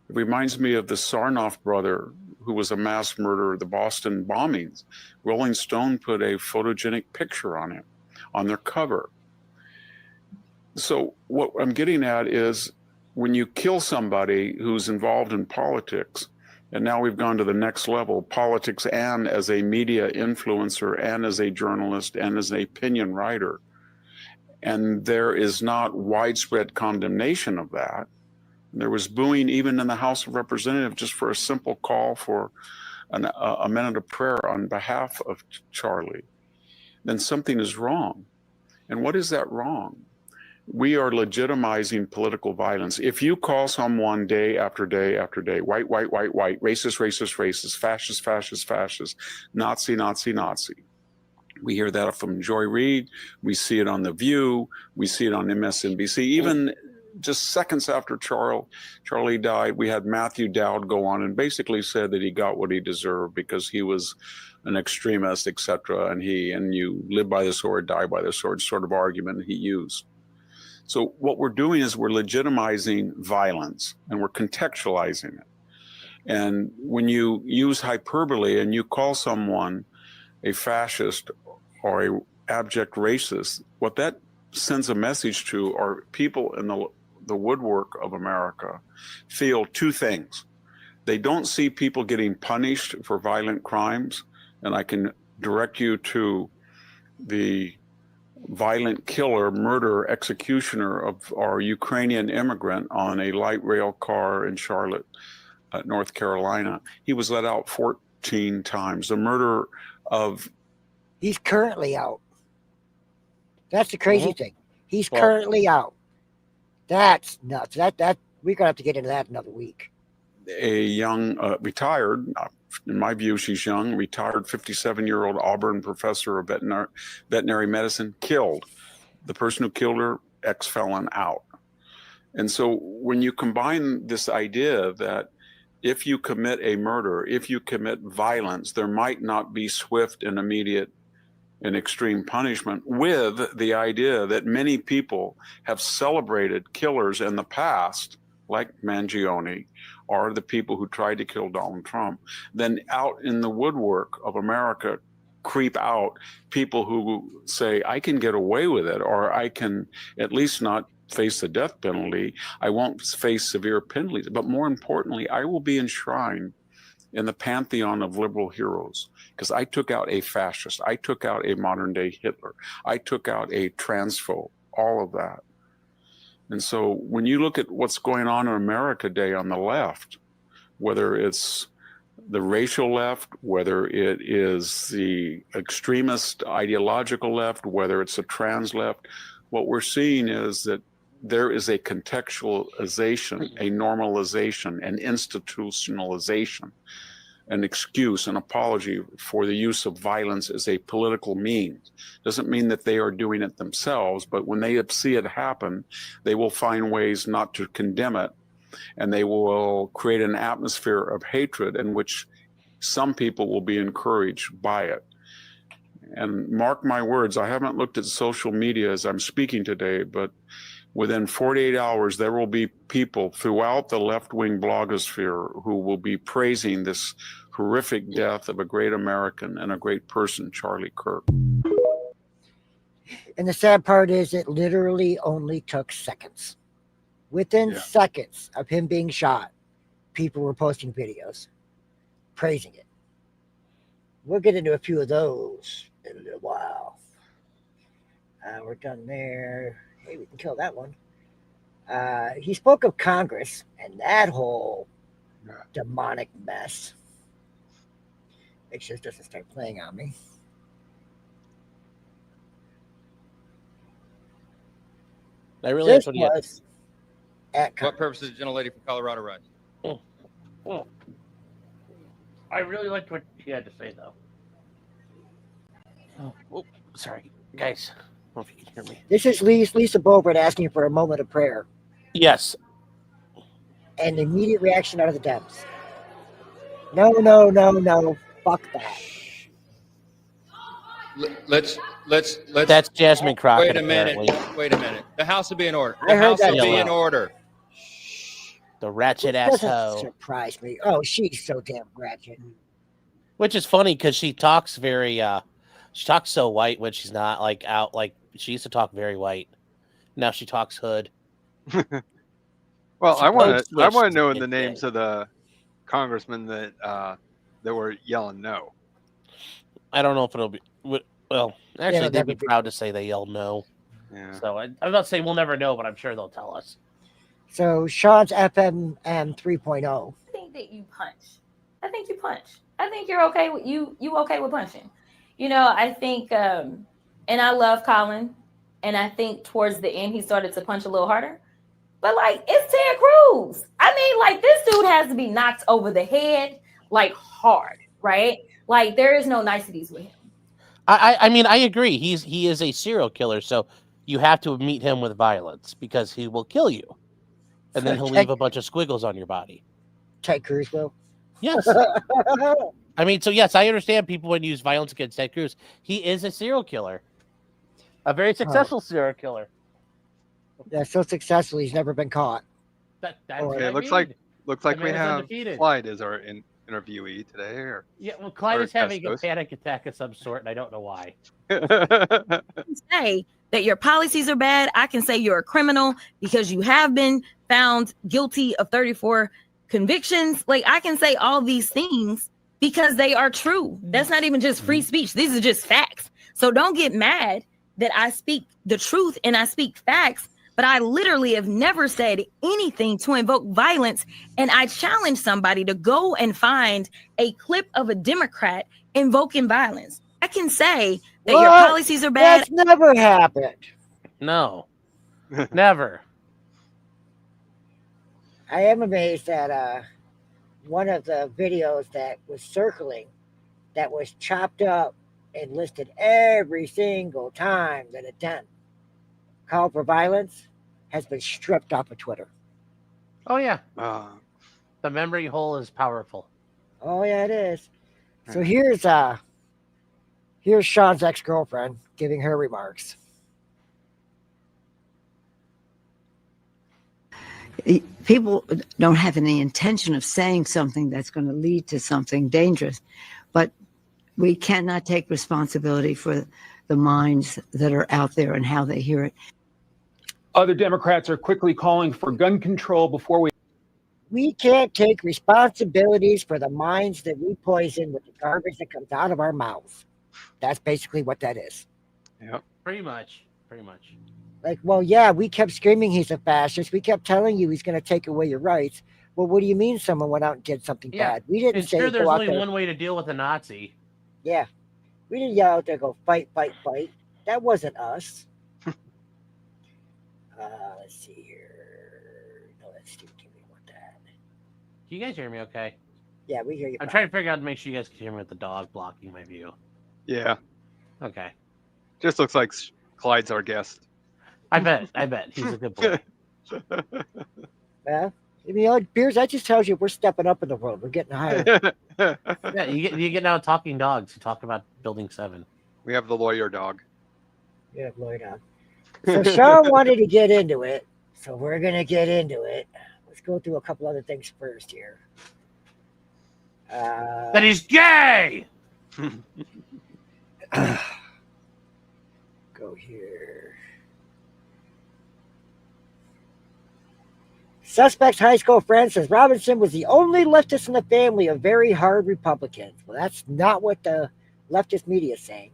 It reminds me of the Sarnoff brother, who was a mass murderer, the Boston bombings. Rolling Stone put a photogenic picture on him on their cover. So what I'm getting at is, when you kill somebody who's involved in politics, and now we've gone to the next level, politics and as a media influencer and as a journalist and as an opinion writer, and there is not widespread condemnation of that. There was booing even in the House of Representatives just for a simple call for a minute of prayer on behalf of Charlie. Then something is wrong. And what is that wrong? We are legitimizing political violence. If you call someone day after day after day, white, racist, fascist, Nazi. We hear that from Joy Reid. We see it on The View. We see it on MSNBC. Even just seconds after Charlie died, we had Matthew Dowd go on and basically said that he got what he deserved because he was an extremist, etc. And you live by the sword, die by the sword sort of argument he used. So what we're doing is we're legitimizing violence and we're contextualizing it. And when you use hyperbole and you call someone a fascist or a abject racist, what that sends a message to are people in the woodwork of America feel two things. They don't see people getting punished for violent crimes. And I can direct you to the violent killer, murderer, executioner of our Ukrainian immigrant on a light rail car in Charlotte, North Carolina. He was let out 14 times. The murder of... He's currently out. That's the crazy thing. He's currently out. That's nuts. That we're gonna have to get into that another week. A young, retired, in my view, she's young, retired 57-year-old Auburn professor of veterinary medicine, killed. The person who killed her, ex-felon, out. And so when you combine this idea that if you commit a murder, if you commit violence, there might not be swift and immediate and extreme punishment, with the idea that many people have celebrated killers in the past, like Mangione, or the people who tried to kill Donald Trump, then out in the woodwork of America creep out people who say, I can get away with it, or I can at least not face the death penalty. I won't face severe penalties. But more importantly, I will be enshrined in the pantheon of liberal heroes, because I took out a fascist. I took out a modern day Hitler. I took out a transphobe, all of that. And so when you look at what's going on in America today on the left, whether it's the racial left, whether it is the extremist ideological left, whether it's the trans left, what we're seeing is that there is a contextualization, a normalization, an institutionalization, an excuse, an apology for the use of violence as a political means. Doesn't mean that they are doing it themselves, but when they see it happen, they will find ways not to condemn it, and they will create an atmosphere of hatred in which some people will be encouraged by it. And mark my words, I haven't looked at social media as I'm speaking today, but within 48 hours, there will be people throughout the left-wing blogosphere who will be praising this horrific death of a great American and a great person, Charlie Kirk. And the sad part is it literally only took seconds. Within seconds of him being shot, people were posting videos praising it. We'll get into a few of those in a little while. We're done there. Hey, we can kill that one. He spoke of Congress and that whole demonic mess. Make sure it doesn't start playing on me. I really This that's what he had. was at What purpose does the gentlelady from Colorado run? Well, I really liked what he had to say, though. Oh, sorry, guys. I don't know if you can hear me. This is Lisa Boebert asking for a moment of prayer. Yes. And the immediate reaction out of the Dems. No, no, no, no. Fuck that. Let's. That's Jasmine Crockett. Wait a minute. Apparently. Wait a minute. The House will be in order. I The heard House that will be too. in order. The ratchet Doesn't asshole. surprise me. Oh, she's so damn ratchet. Which is funny because she talks very she talks so white when she's not like out, like she used to talk very white. Now she talks hood. Well, She I want code to know switched the in names day. of the congressmen that were yelling no. I don't know if it'll be well. Actually, it'll they'd never be be. proud to say they yelled no. Yeah. So I'm not saying we'll never know, but I'm sure they'll tell us. So Sean's FMM 3.0. I think that you punch. I think you punch. I think you're okay with you okay with punching. You know, I think and I love Colin, and I think towards the end he started to punch a little harder. But like it's Ted Cruz. I mean, like this dude has to be knocked over the head like hard, right? Like there is no niceties with him. I mean I agree. He is a serial killer, so you have to meet him with violence because he will kill you. And then he'll leave a bunch of squiggles on your body. Ted Cruz will. Yes. I mean, so yes, I understand people would use violence against Ted Cruz. He is a serial killer. A very successful serial killer. Yeah, so successful he's never been caught. That's Okay, what I looks mean. like The we man is have undefeated. Clyde as our interviewee today. Or Yeah, well, Clyde or is having a Testos. panic attack of some sort, and I don't know why. Say that your policies are bad. I can say you're a criminal because you have been found guilty of 34 convictions. Like I can say all these things because they are true. That's not even just free speech. These are just facts. So don't get mad that I speak the truth and I speak facts, but I literally have never said anything to invoke violence. And I challenge somebody to go and find a clip of a Democrat invoking violence. I can say that your policies are bad. That's never happened. No, never. I am amazed at one of the videos that was circling that was chopped up and listed every single time that a done call for violence has been stripped off of Twitter. Oh yeah. The memory hole is powerful. Oh yeah, it is. So here's Sean's ex-girlfriend giving her remarks. People don't have any intention of saying something that's going to lead to something dangerous, but we cannot take responsibility for the minds that are out there and how they hear it. Other Democrats are quickly calling for gun control before We can't take responsibilities for the minds that we poison with the garbage that comes out of our mouths. That's basically what that is. Yep. Pretty much. Pretty much. Like, well, yeah, we kept screaming he's a fascist. We kept telling you he's going to take away your rights. Well, what do you mean someone went out and did something bad? We didn't And say sure, there's go out only there. one way to deal with a Nazi. Yeah. We didn't yell out there, go fight, fight, fight. That wasn't us. Let's see here. No, that's Steve. Give me what that. Can you guys hear me okay? Yeah, we hear you. I'm trying to figure out to make sure you guys can hear me with the dog blocking my view. Yeah. Okay. Just looks like Clyde's our guest. I bet. He's a good boy. Well, I mean, Beers, that just tells you we're stepping up in the world. We're getting higher. Yeah, you get now talking dogs who talk about Building 7. We have the lawyer dog. Yeah, lawyer dog. So Sean wanted to get into it, so we're going to get into it. Let's go through a couple other things first here. That he's gay! Go here. Suspect's high school friend says Robinson was the only leftist in the family of very hard Republicans. Well, that's not what the leftist media is saying.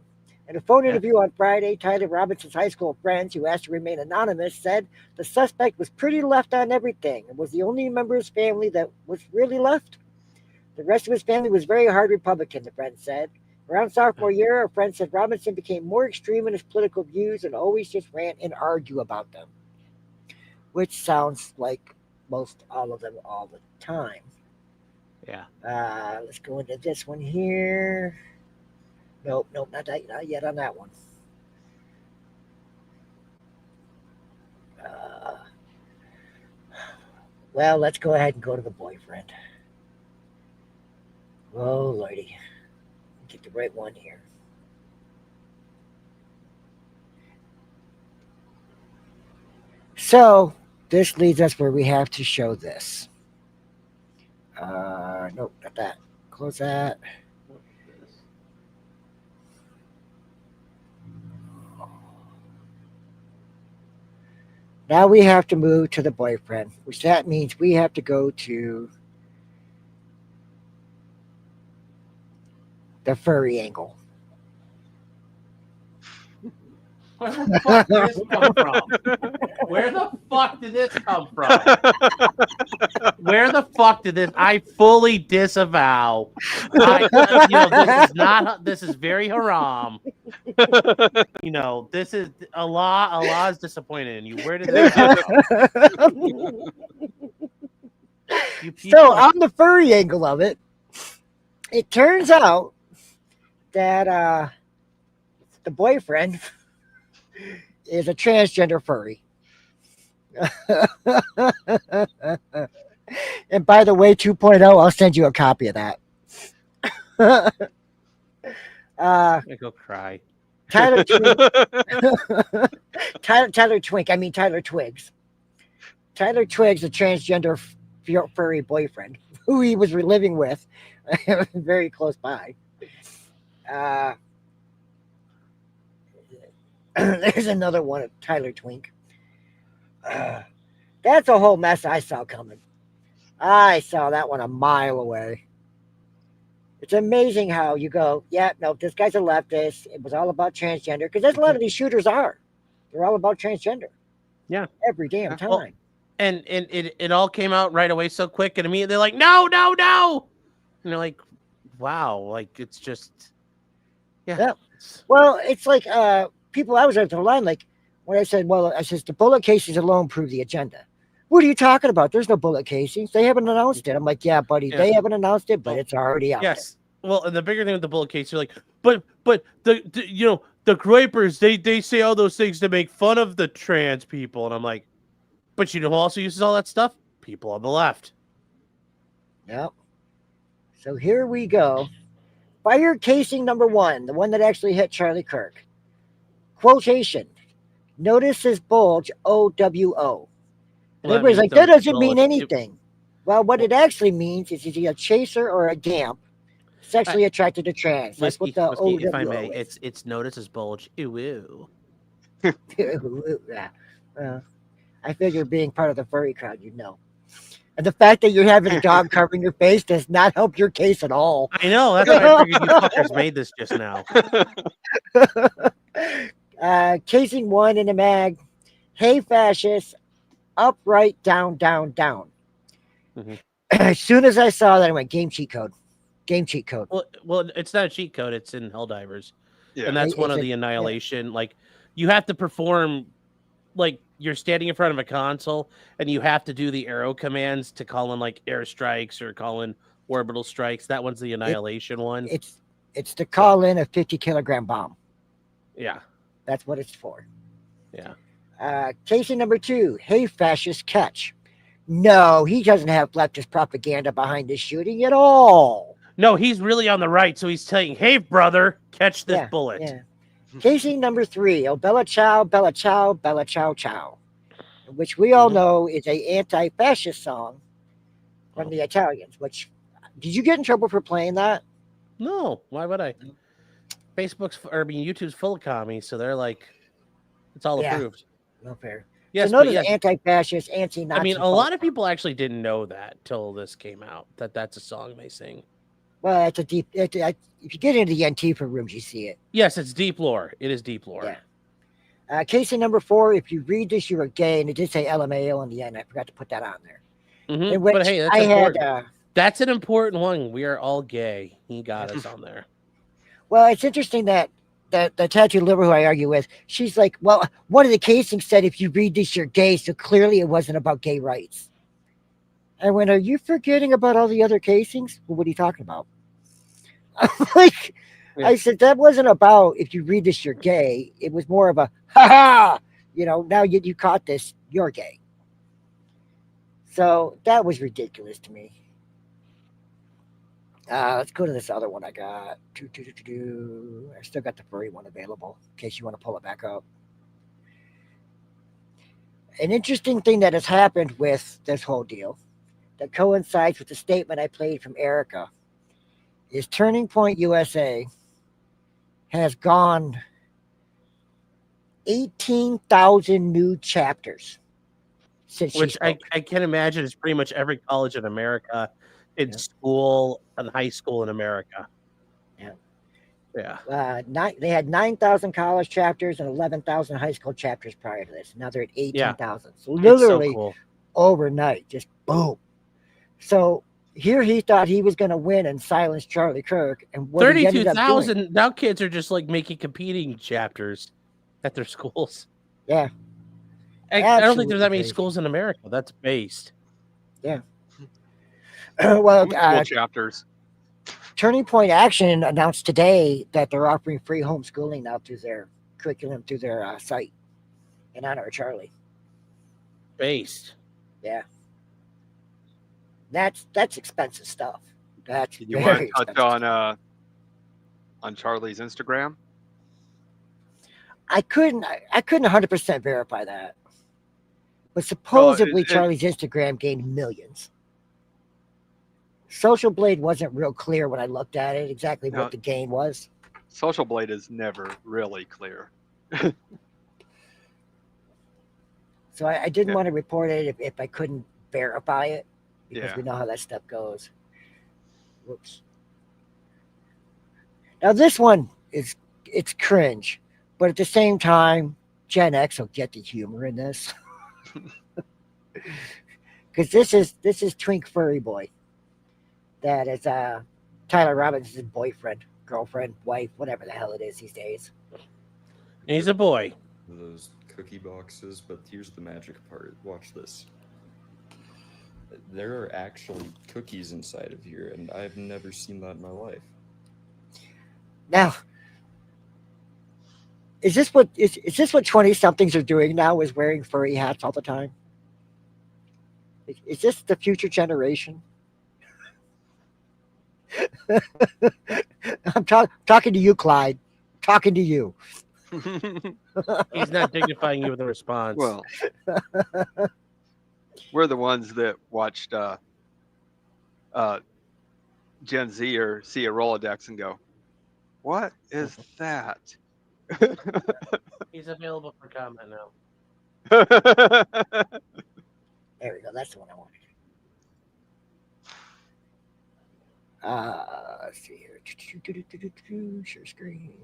In a phone interview on Friday, Tyler Robinson's high school friends, who asked to remain anonymous, said the suspect was pretty left on everything and was the only member of his family that was really left. The rest of his family was very hard Republican, the friend said. Around sophomore year, a friend said Robinson became more extreme in his political views and always just rant and argue about them, which sounds like most all of them all the time. Yeah. Let's go into this one here. Nope, not yet on that one. Well, let's go ahead and go to the boyfriend. Oh, lordy. Get the right one here. So, this leads us where we have to show this. Nope, not that. Close that. Now we have to move to the boyfriend, which that means we have to go to the furry angle. Where the fuck did this come from? Where the fuck did this come from? Where the fuck did this? I fully disavow. This is very haram. This is Allah is disappointed in you. Where did this come from? So on the furry angle of it, it turns out that the boyfriend is a transgender furry. And by the way, 2.0, I'll send you a copy of that. I go cry. Tyler Twink. I mean Tyler Twigs. Tyler Twigs, a transgender furry boyfriend who he was living with very close by. There's another one of Tyler Twink. That's a whole mess I saw coming. I saw that one a mile away. It's amazing how you go, yeah, no, this guy's a leftist. It was all about transgender because that's a lot of these shooters are. They're all about transgender. Yeah. Every damn time. Well, and it all came out right away so quick, and immediately they're like, no, no, no. And they're like, wow, like it's just, yeah. Well, it's like people I was at the line, like when I said, well, I says the bullet casings alone prove the agenda. What are you talking about? There's no bullet casings. They haven't announced it. I'm like, yeah, buddy, they haven't announced it, but it's already out yes. Well, and the bigger thing with the bullet case, you're like, but the you know, the gripers, they say all those things to make fun of the trans people, and I'm like, but you know who also uses all that stuff? People on the left. Yep. So here we go. Fire casing number 1, the one that actually hit Charlie Kirk. Quotation. Notice his bulge, OWO. And everybody's like, that doesn't mean anything. Well, what it actually means is he a chaser or a gamp sexually attracted to trans. That's what the OWO if I may, is. it's notice his bulge. Ew. Yeah. I figure being part of the furry crowd, you know. And the fact that you're having a dog covering your face does not help your case at all. I know. That's why I figured you fuckers made this just now. Casing 1 in the mag. Hey, fascists. Upright, down, down, down. Mm-hmm. As soon as I saw that, I went, game cheat code. Game cheat code. Well, it's not a cheat code. It's in Helldivers. Yeah. And that's one of the annihilation. Yeah. Like, you have to perform, like, you're standing in front of a console, and you have to do the arrow commands to call in, like, airstrikes or call in orbital strikes. That one's the annihilation one. It's to call in a 50-kilogram bomb. Yeah. That's what it's for. Yeah. Casing number 2. Hey, fascist, catch. No, he doesn't have leftist propaganda behind this shooting at all. No, he's really on the right, so he's saying, hey, brother, catch this bullet. Yeah. Casing number 3. Oh, Bella Ciao, Bella Ciao, Bella Ciao Ciao. Which we all know is a anti-fascist song from the Italians. Which, did you get in trouble for playing that? No, why would I? YouTube's full of commies, so they're like, it's all approved. No fair. Yes, so notice anti-fascist, anti-Nazi. I mean, a lot of people actually didn't know that till this came out, that's a song they sing. Well, it's a deep. If you get into the Antifa rooms, you see it. Yes, it's deep lore. It is deep lore. Yeah. Casing number 4. If you read this, you are gay, and it did say LMAO in the end. I forgot to put that on there. Mm-hmm. But hey, that's important. That's an important one. We are all gay. He got us on there. Well, it's interesting that the tattoo liberal who I argue with, she's like, well, one of the casings said, if you read this, you're gay. So clearly it wasn't about gay rights. I went, are you forgetting about all the other casings? Well, what are you talking about? Like, I said, that wasn't about, if you read this, you're gay. It was more of a, ha-ha, now you caught this, you're gay. So that was ridiculous to me. Let's go to this other one I got. I still got the furry one available in case you want to pull it back up. An interesting thing that has happened with this whole deal that coincides with the statement I played from Erica is Turning Point USA has gone 18,000 new chapters since which I can imagine is pretty much every college in America, in school and high school in America. Yeah. They had 9,000 college chapters and 11,000 high school chapters prior to this. Now they're at 18,000. So literally overnight, just boom. So here he thought he was going to win and silence Charlie Kirk. And 32,000. Now kids are just like making competing chapters at their schools. Yeah. I don't think there's that many schools in America. That's based. Yeah. Well, chapters. Turning Point Action announced today that they're offering free homeschooling now through their curriculum, through their site in honor of Charlie. Based. Yeah. That's expensive stuff. That's you want to touch on Charlie's Instagram? I couldn't 100% verify that. But supposedly Charlie's Instagram gained millions. Social Blade wasn't real clear when I looked at it, exactly what the gain was. Social Blade is never really clear. So I didn't want to report it if I couldn't verify it, because we know how that stuff goes. Whoops. Now this one it's cringe, but at the same time, Gen X will get the humor in this. Because this is Twink Furry Boy. That is Tyler Robinson's boyfriend, girlfriend, wife, whatever the hell it is these days. He's a boy. Those cookie boxes, but here's the magic part. Watch this. There are actually cookies inside of here, and I've never seen that in my life. Now, is this what 20-somethings are doing now? Is wearing furry hats all the time? Is this the future generation? I'm talking to you, Clyde. Talking to you. He's not dignifying you with a response. Well, we're the ones that watched Gen Z or see a Rolodex and go, "What is that?" He's available for comment now. There we go. That's the one I wanted. Let's see here. Share screen.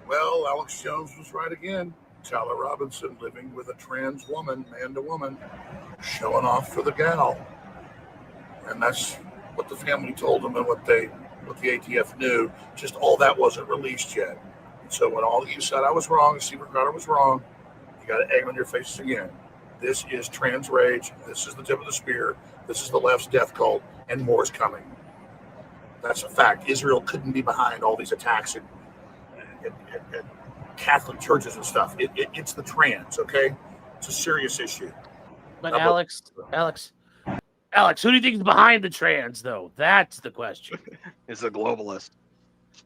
Well, Alex Jones was right again. Tyler Robinson living with a trans woman, man to woman, showing off for the gal. And that's what the family told him and what the ATF knew. Just all that wasn't released yet. So when all of you said I was wrong and Steve Ricardo was wrong, you got egg on your faces again. This is trans rage. This is the tip of the spear. This is the left's death cult, and more is coming. That's a fact. Israel couldn't be behind all these attacks and Catholic churches and stuff. It's the trans, okay? It's a serious issue. But Alex, who do you think is behind the trans, though? That's the question. Is a globalist.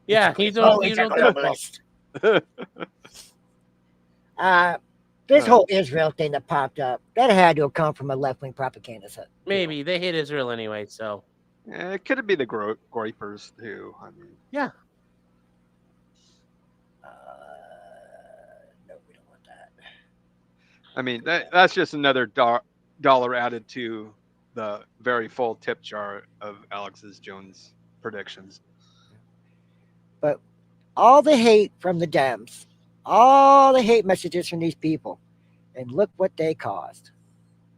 Yeah, he's a globalist. This whole Israel thing that popped up, that had to have come from a left-wing propaganda set. Maybe they hate Israel anyway, so. Yeah, it could be the groypers too. I mean, yeah. No, we don't want that. I mean, that's just another dollar added to the very full tip jar of Alex's Jones predictions. But all the hate from the Dems, all the hate messages from these people, and look what they caused.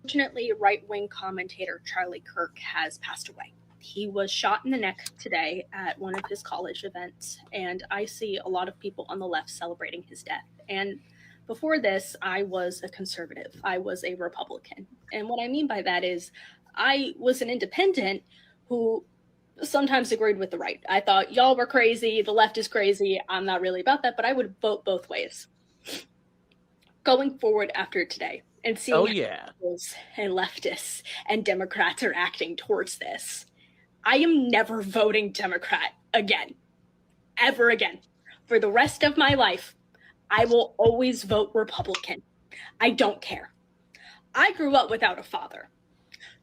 Unfortunately, right-wing commentator Charlie Kirk has passed away. He was shot in the neck today at one of his college events, and I see a lot of people on the left celebrating his death. And before this, I was a conservative. I was a Republican. And what I mean by that is I was an independent who sometimes agreed with the right. I thought y'all were crazy, the left is crazy. I'm not really about that, but I would vote both ways. Going forward after today and seeing how liberals and leftists and Democrats are acting towards this, I am never voting Democrat again, ever again. For the rest of my life, I will always vote Republican. I don't care. I grew up without a father.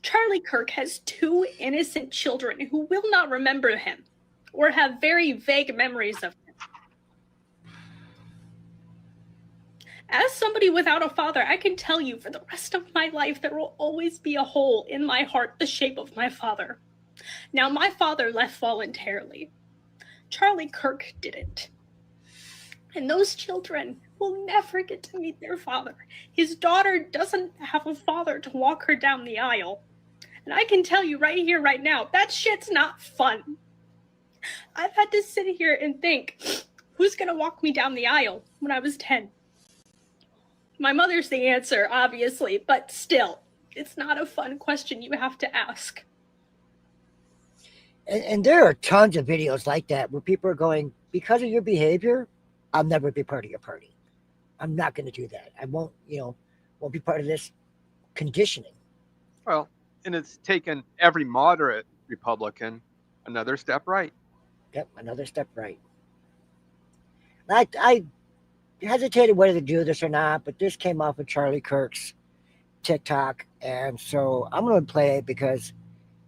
Charlie Kirk has 2 innocent children who will not remember him or have very vague memories of him. As somebody without a father, I can tell you for the rest of my life, there will always be a hole in my heart the shape of my father. Now, my father left voluntarily. Charlie Kirk didn't. And those children will never get to meet their father. His daughter doesn't have a father to walk her down the aisle. And I can tell you right here, right now, that shit's not fun. I've had to sit here and think, who's going to walk me down the aisle when I was 10? My mother's the answer, obviously, but still, it's not a fun question you have to ask. And there are tons of videos like that where people are going, because of your behavior, I'll never be part of your party. I'm not going to do that. I won't be part of this conditioning. Well, and it's taken every moderate Republican another step right. Yep, another step right. I hesitated whether to do this or not, but this came off of Charlie Kirk's TikTok, and so I'm going to play it because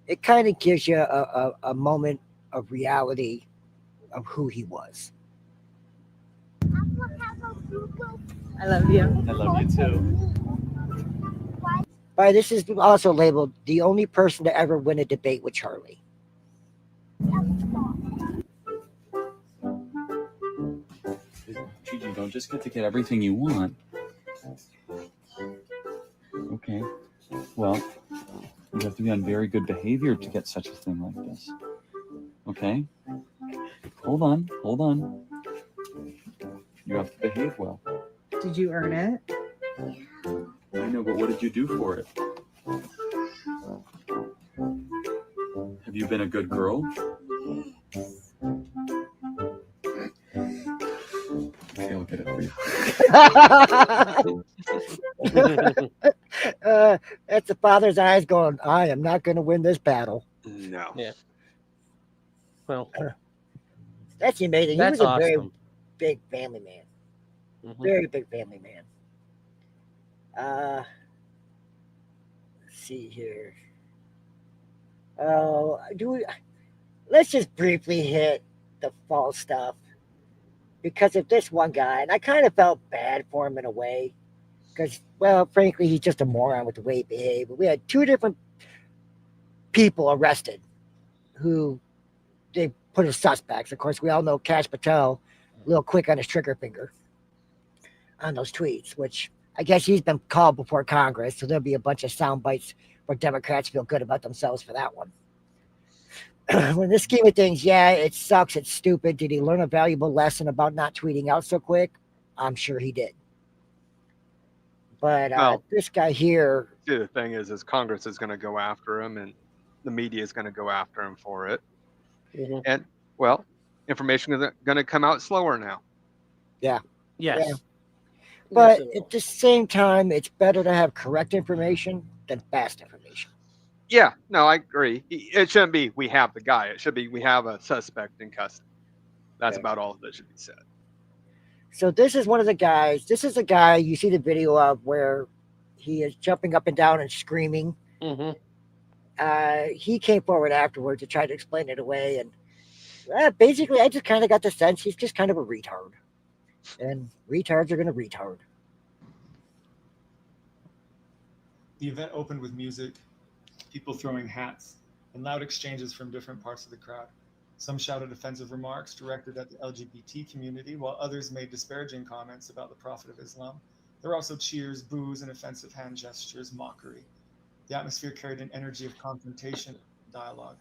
it kind of gives you a moment of reality of who he was. I love you. I love you too. This is also labeled the only person to ever win a debate with Charlie. Gigi, you don't just get to get everything you want. Okay. Well, you have to be on very good behavior to get such a thing like this. Okay? Hold on. You have to behave well. Did you earn it? I know, but what did you do for it? Have you been a good girl? Okay, I'll get it for you. That's the father's eyes going, I am not going to win this battle. No. Yeah. Well, that's amazing. That's He was a very awesome. big family man. Mhm. Very big family man. Let's see here. Oh, let's just briefly hit the false stuff. Because of this one guy, and I kind of felt bad for him in a way. Because, well, frankly, he's just a moron with the way he behaved. But we had two different people arrested who they put as suspects. Of course, we all know Kash Patel, a little quick on his trigger finger on those tweets, which I guess he's been called before Congress. So there'll be a bunch of sound bites where Democrats feel good about themselves for that one. When this scheme of things, yeah, it sucks. It's stupid. Did he learn a valuable lesson about not tweeting out so quick? I'm sure he did. But Well, this guy here, See, the thing is Congress is going to go after him, and the media is going to go after him for it. And well, information is going to come out slower now. yeah. Yes. Yeah. But at the same time, it's better to have correct information than fast information. Yeah, no, I agree. It shouldn't be we have the guy. It should be we have a suspect in custody. That's about all that should be said. So this is one of the guys. This is a guy you see the video of where he is jumping up and down and screaming. He came forward afterwards to try to explain it away, and basically, I just kind of got the sense he's just kind of a retard, and retards are going to retard. The event opened with music, people throwing hats, and loud exchanges from different parts of the crowd. Some shouted offensive remarks directed at the LGBT community, while others made disparaging comments about the Prophet of Islam. There were also cheers, boos, and offensive hand gestures, mockery. The atmosphere carried an energy of confrontation and dialogue.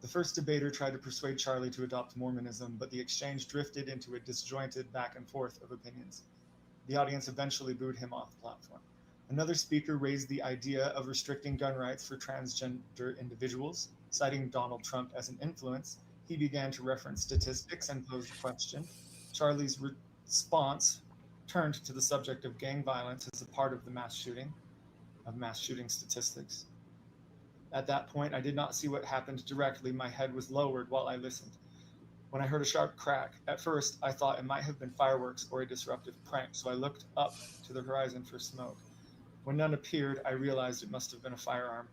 The first debater tried to persuade Charlie to adopt Mormonism, but the exchange drifted into a disjointed back and forth of opinions. The audience eventually booed him off the platform. Another speaker raised the idea of restricting gun rights for transgender individuals. Citing Donald Trump as an influence, he began to reference statistics and posed a question. Charlie's response turned to the subject of gang violence as a part of the mass shooting statistics. At that point, I did not see what happened directly. My head was lowered while I listened. When I heard a sharp crack, at first I thought it might have been fireworks or a disruptive prank, so I looked up to the horizon for smoke. When none appeared, I realized it must have been a firearm.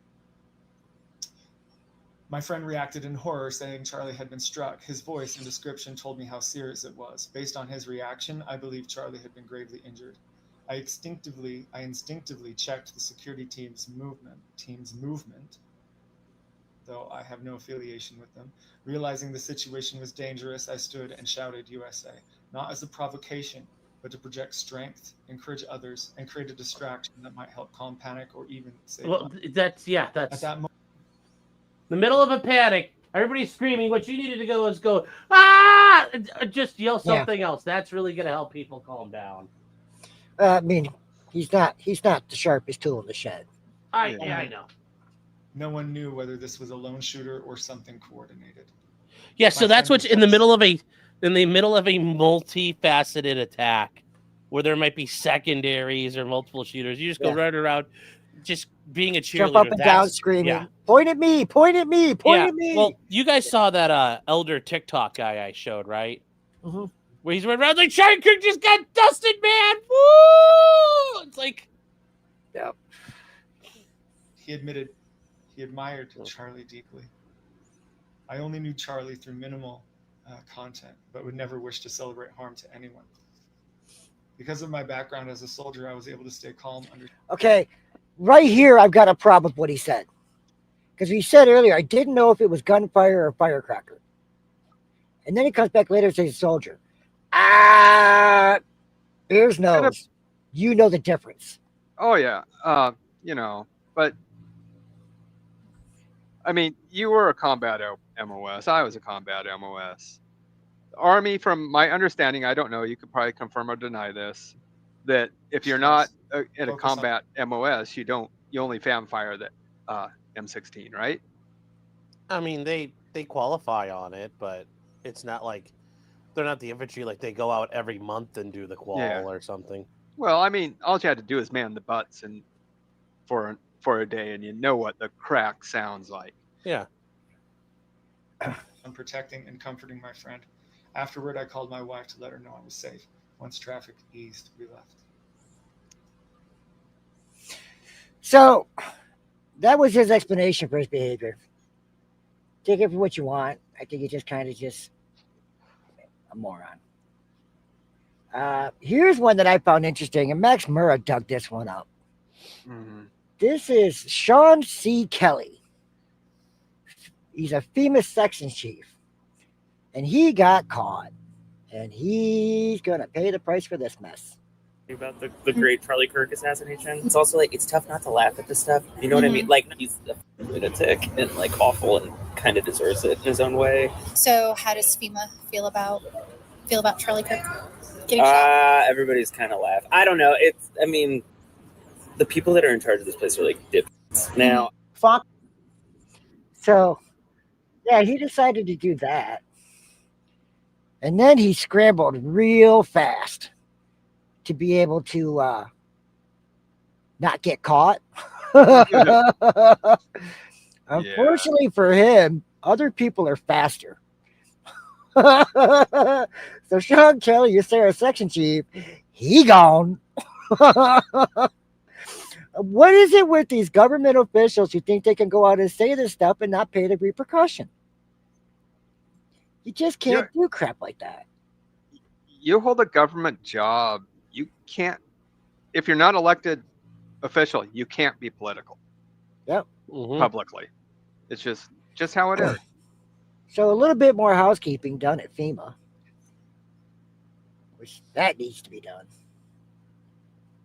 My friend reacted in horror, saying Charlie had been struck. His voice and description told me how serious it was. Based on his reaction, I believed Charlie had been gravely injured. I instinctively checked the security team's movement, though I have no affiliation with them. Realizing the situation was dangerous, I stood and shouted USA, not as a provocation, but to project strength, encourage others, and create a distraction that might help calm panic or even save lives. That's At that moment, the middle of a panic. Everybody's screaming. What you needed to go is go, ah! Just yell something else. That's really going to help people calm down. I mean, he's not the sharpest tool in the shed. I know. no one knew whether this was a lone shooter or something coordinated. Yeah, so that's what's in the middle of a multifaceted attack where there might be secondaries or multiple shooters. You just go right around just being a cheerleader. Jump up and down screaming, point at me, point at me, point at me. Well, you guys saw that elder TikTok guy I showed, right? Mm-hmm. Where he's running around like, Charlie Kirk just got dusted, man. Woo! It's like, yep. He admitted he admired Charlie deeply. I only knew Charlie through minimal content, but would never wish to celebrate harm to anyone. Because of my background as a soldier, I was able to stay calm under. Okay, right here, I've got a problem with what he said. Because he said earlier, I didn't know if it was gunfire or firecracker. And then he comes back later and says, soldier. Bears knows. You know the difference. Oh yeah, you know, but I mean, you were a combat MOS. I was a combat MOS. The Army, from my understanding, I don't know. You could probably confirm or deny this. That if you're not in a combat MOS, you only fan fire the M16, right? I mean, they qualify on it, but it's not like they're not the infantry. Like they go out every month and do the qual or something. Well, I mean, all you had to do is man the butts and for a day, and you know what the crack sounds like. Yeah. I'm protecting and comforting my friend. Afterward, I called my wife to let her know I was safe. Once traffic eased, we left. So that was his explanation for his behavior. Take it for what you want. I think he just kind of a moron. Here's one that I found interesting, and Max Murrah dug this one up. Mm-hmm. This is Sean C. Kelly. He's a famous section chief, and he got caught, and he's gonna pay the price for this mess. About the great Charlie Kirk assassination. It's also like it's tough not to laugh at this stuff. You know what I mean? Like he's a lunatic and like awful and kind of deserves it in his own way. So how does FEMA feel about Charlie Kirk getting shot? Everybody's kind of laugh. I don't know. I mean, the people that are in charge of this place are like dipshits. Now, fuck. So, yeah, he decided to do that, and then he scrambled real fast to be able to not get caught. Unfortunately for him, other people are faster. So Sean Kelly, your Sarah section chief, he gone. What is it with these government officials who think they can go out and say this stuff and not pay the repercussion? You just can't do crap like that. You hold a government job. You can't, if you're not elected official, you can't be political. Yep. Publicly. It's just how it is. So a little bit more housekeeping done at FEMA, which that needs to be done.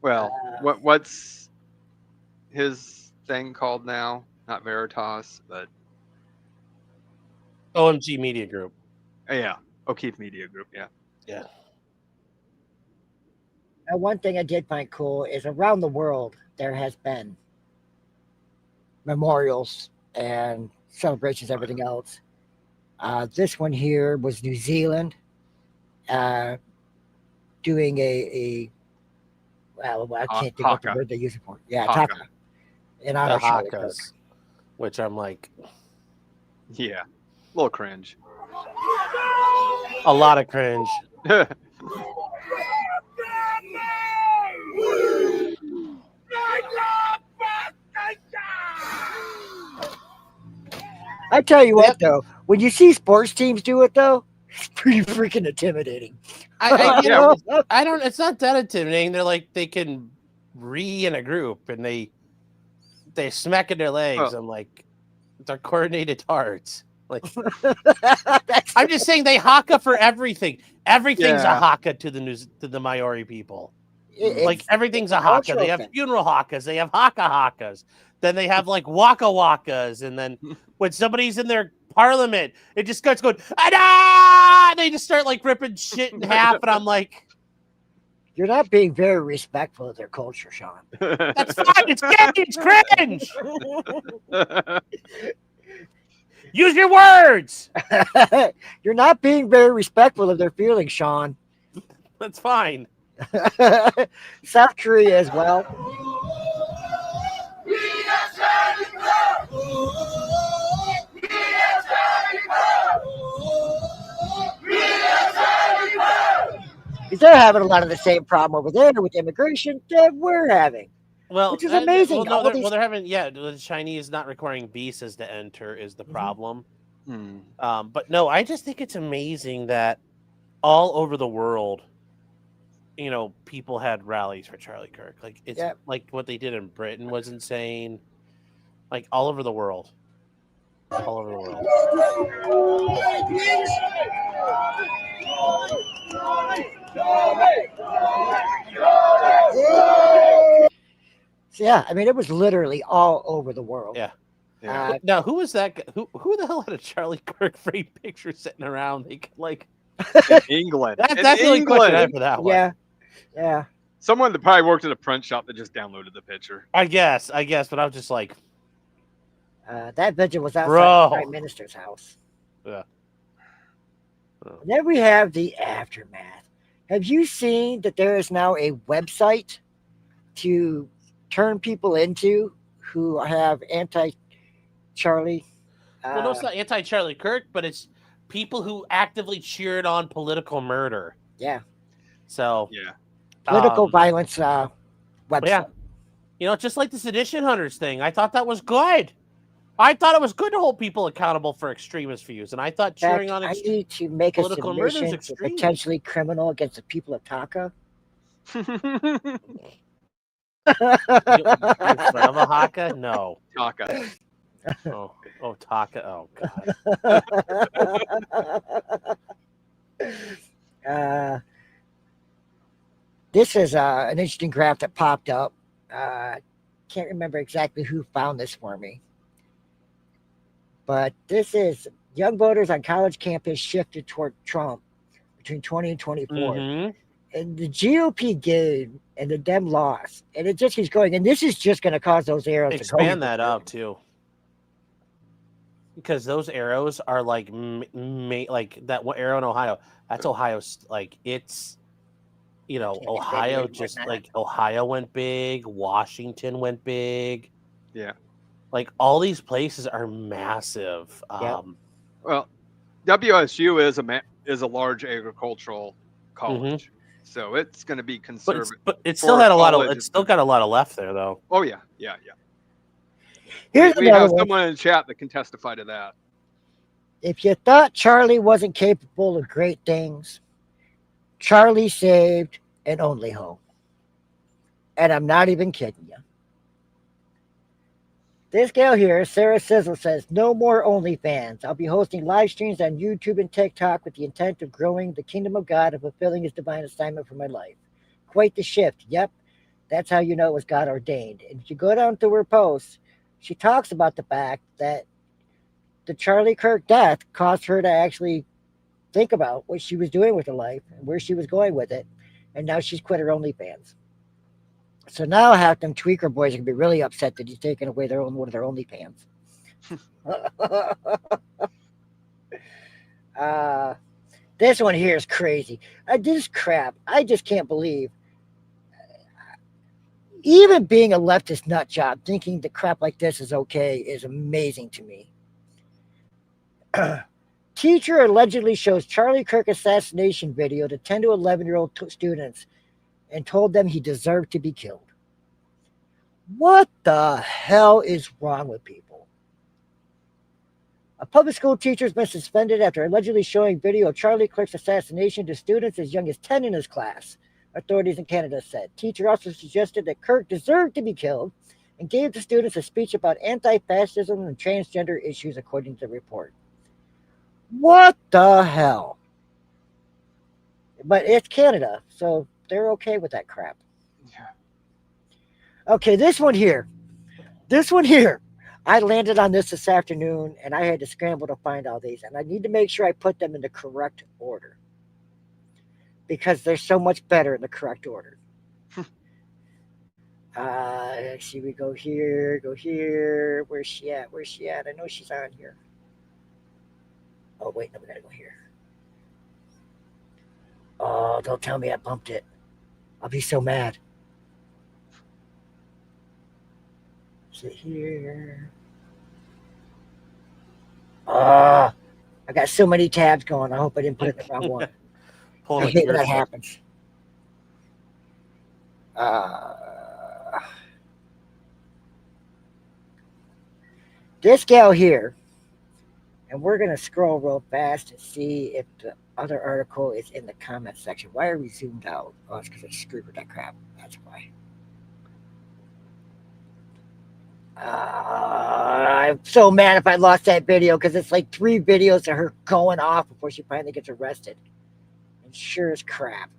Well, what's his thing called now? Not Veritas, but OMG Media Group. Yeah, O'Keefe Media Group. Yeah. Yeah. And one thing I did find cool is around the world there has been memorials and celebrations, everything else. This one here was New Zealand, doing well, I can't think of the word they use it for. Yeah, Taka. In honor of Charlie Kirk. Which I'm like, yeah, a little cringe. A lot of cringe. I tell you what, though, when you see sports teams do it, though, it's pretty freaking intimidating. I don't. It's not that intimidating. They're like they can in a group and they smack in their legs. I'm like, they're coordinated darts. Like, I'm just saying they haka for everything. Everything's a haka to the Maori people. Like everything's a haka. They have funeral hakas. They have haka hakas. Then they have like waka wakas. And then when somebody's in their parliament, it just starts going, ah! They just start like ripping shit in half. And I'm like, you're not being very respectful of their culture, Sean. That's fine. It's gay. It's cringe. Use your words. You're not being very respectful of their feelings, Sean. That's fine. South Korea as well. They're having a lot of the same problem over there with immigration that we're having. Well, which is amazing. They're having, the Chinese not requiring visas to enter is the problem. But no, I just think it's amazing that all over the world, people had rallies for Charlie Kirk. Like it's like what they did in Britain was insane. Like all over the world. all over the world. So yeah, I mean, it was literally all over the world. Yeah. Yeah. Now, who was that? Who the hell had a Charlie Kirk framed picture sitting around? They could, like In England. that's the only question I have for that one. Yeah, yeah. Someone that probably worked at a print shop that just downloaded the picture. I guess, but I was just like, that vigil was outside Bro. the Prime Minister's house. yeah. And then we have the aftermath. Have you seen that there is now a website to turn people into who have anti-Charlie? Well, no, it's not anti-Charlie Kirk, but it's people who actively cheered on political murder. Yeah. So yeah, political violence website. Yeah. You know, just like the Sedition Hunters thing, I thought that was good. I thought it was good to hold people accountable for extremist views, and I thought cheering on I need to make a political murder is submission to extreme. potentially criminal against the people of Taka. In front of a haka? No. Taka. Oh, Taka. Oh, God. This is an interesting graph that popped up. Can't remember exactly who found this for me. But this is young voters on college campus shifted toward Trump between 20 and 24. Mm-hmm. And the GOP gained and the Dem lost. And it just keeps going. And this is just going to cause those arrows to go. Expand that out, too. Because those arrows are like, like that one arrow in Ohio. That's Ohio. Like, it's, you know, Ohio just like Ohio went big. Washington went big. Yeah. Like all these places are massive. Well, WSU is a large agricultural college, so it's going to be conservative. But it still had a lot of. It's still got a lot of left there, though. Oh yeah. Here's we have another one. someone in the chat that can testify to that. If you thought Charlie wasn't capable of great things, Charlie saved an only home. And I'm not even kidding you. This gal here, Sarah Sizzle, says, no more OnlyFans. I'll be hosting live streams on YouTube and TikTok with the intent of growing the kingdom of God and fulfilling his divine assignment for my life. Quite the shift. Yep. That's how you know it was God ordained. And if you go down to her post, she talks about the fact that the Charlie Kirk death caused her to actually think about what she was doing with her life and where she was going with it. And now she's quit her OnlyFans. So now half them tweaker boys are going to be really upset that he's taking away one of their OnlyFans. This one here is crazy. This crap, I just can't believe. Even being a leftist nut job, thinking that crap like this is okay is amazing to me. Teacher allegedly shows Charlie Kirk assassination video to 10 to 11-year-old students and told them he deserved to be killed. What the hell is wrong with people? A public school teacher has been suspended after allegedly showing video of Charlie Kirk's assassination to students as young as 10 in his class, authorities in Canada said. Teacher also suggested that Kirk deserved to be killed and gave the students a speech about anti-fascism and transgender issues, according to the report. What the hell? But it's Canada, so they're okay with that crap. Yeah. Okay, this one here. I landed on this afternoon, and I had to scramble to find all these, and I need to make sure I put them in the correct order because they're so much better in the correct order. See, we go here. Where's she at? I know she's on here. Oh, wait, no, we gotta go here. Oh, don't tell me I bumped it. I'll be so mad. Is it here? I got so many tabs going. I hope I didn't put it in the wrong one. I hate when that happens. This gal here, and we're going to scroll real fast and see if the other article is in the comment section. Why are we zoomed out? Oh, it's because I screwed with that crap. That's why. I I'm so mad if I lost that video because it's like 3 videos of her going off before she finally gets arrested. And sure as crap,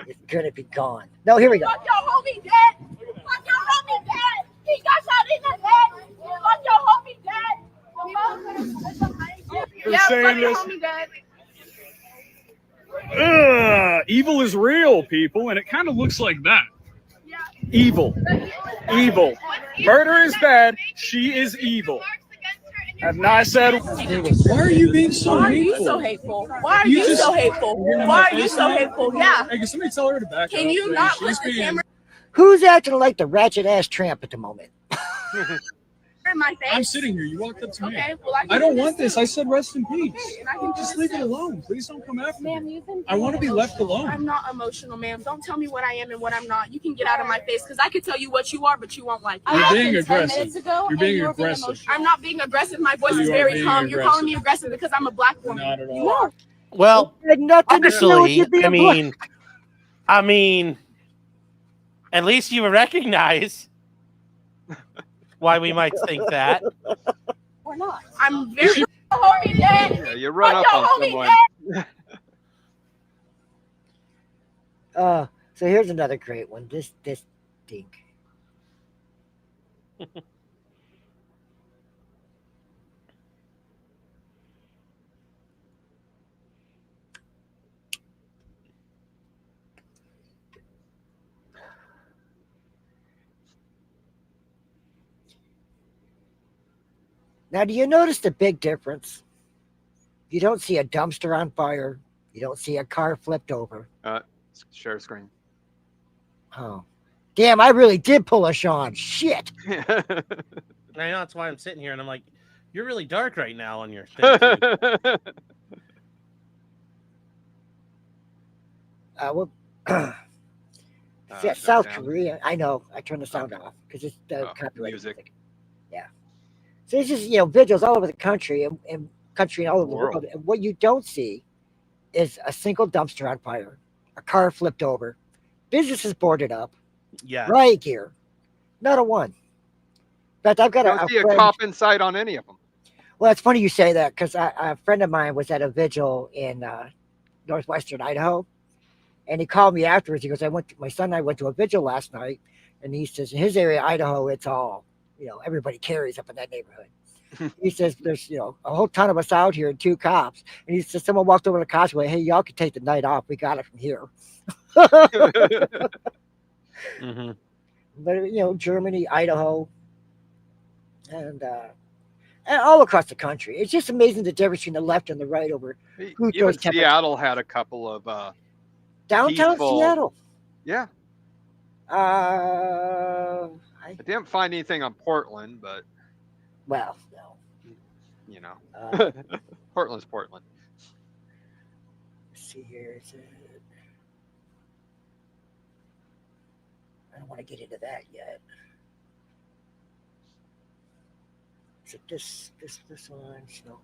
it's gonna be gone. No, here we go. Fuck your homie dead. Fuck your homie dead. He got shot in the head. Fuck your homie dead. You're Yeah, saying fuck your this? homie dead. Evil is real, people, and it kind of looks like that. Evil. Evil. Murder is bad. She is evil. I've not said. Why are you being so Why are hateful? you so hateful? Why are you so hateful? Why are you so hateful? Yeah. Hey, can somebody tell her to back up? Can you please? not She's put the being- camera Who's acting like the ratchet ass tramp at the moment? in my face? I'm sitting here. You walked up to me. Okay, well, I I don't can want do this. I said rest in peace. Okay, and I can Just do leave this it too. alone. Please don't come after Ma'am, me. you've been I want to be being left emotional. alone. I'm not emotional, ma'am. Don't tell me what I am and what I'm not. You can get out of my face because I can tell you what you are, but you won't like it. You're I being walked in 10 aggressive. minutes ago, You're and being you were aggressive. emotional. I'm not being aggressive. My voice You is are very being calm. You're calling aggressive. me aggressive because I'm a black woman. Not at all. You are. Well, It had nothing to do with actually, you being I mean, at least you recognize why we might think that. Or not. I'm very homie dead. Yeah, you run Fuck up your on homie someone. dead. So here's another great one. This stink. Now, do you notice the big difference? You don't see a dumpster on fire. You don't see a car flipped over. Share screen. Oh, damn! I really did pull a Sean. Shit. I know, that's why I'm sitting here and I'm like, you're really dark right now on your thing. Well, Turn South it down. Korea. I know. I turned the sound off because it's the copyright music. Yeah. So it's just vigils all over the country and country and all over the world. And what you don't see is a single dumpster on fire, a car flipped over, businesses boarded up, riot gear, not a one. In fact, I've got Don't see a cop in sight on any of them. Well, it's funny you say that because a friend of mine was at a vigil in northwestern Idaho, and he called me afterwards. He goes, my son and I went to a vigil last night, and he says, in his area, Idaho, it's all, everybody carries up in that neighborhood. He says, there's, a whole ton of us out here and 2 cops. And he says, someone walked over to the cops and went, hey, y'all can take the night off. We got it from here. Mm-hmm. But, Germany, Idaho, and all across the country. It's just amazing the difference between the left and the right over who Even throws temperature. Seattle had a couple of Downtown peaceful- Seattle. Yeah. I didn't find anything on Portland, but well, no. Portland's Portland. Let's see here. Is it? I don't want to get into that yet. Is it this one? No.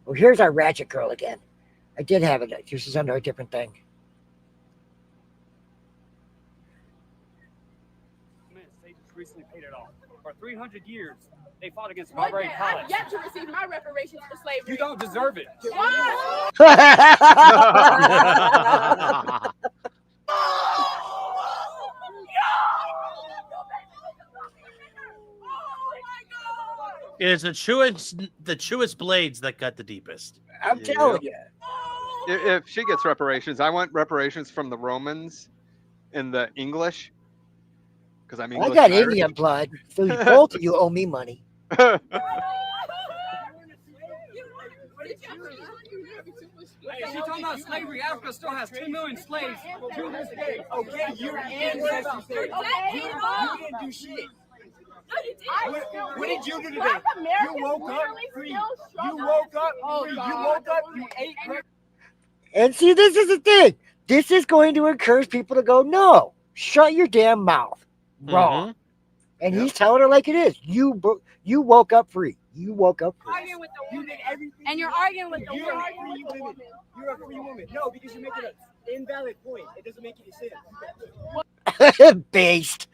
Oh, here's our ratchet girl again. I did have it. This is under a different thing. They just recently paid it off. For 300 years, they fought against One barbaric day, college. I've yet to receive my reparations for slavery. You don't deserve it. What? It is the truest blades that cut the deepest. I'm telling you. If she gets reparations, I want reparations from the Romans in the English. Because I'm English. I got and Irish. Indian blood, so both of you owe me money. Hey, she talking about slavery. Africa still has 2 million slaves to this day. Okay, your ancestors did. You didn't do shit. What did you do today? You woke up free. You woke up free. You woke up. You ate breakfast. And see, this is the thing. This is going to encourage people to go, no, shut your damn mouth. Wrong. And he's telling her like it is. You woke up free. You woke up free. Arguing with the woman. And you're arguing with the woman. You're a free woman. No, because you're making an invalid point. It doesn't make any sense. Based.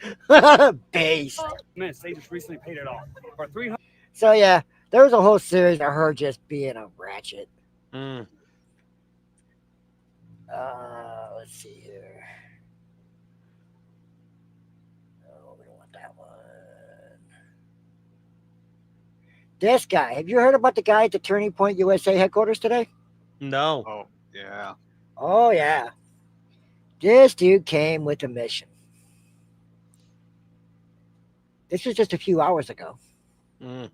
Based. Miss, they just recently paid it off for 300. So yeah, there was a whole series of her just being a ratchet. Mm. Let's see here. Oh, we don't want that one. This guy. Have you heard about the guy at the Turning Point USA headquarters today? No. Oh, yeah. Oh, yeah. This dude came with a mission. This was just a few hours ago. Mm.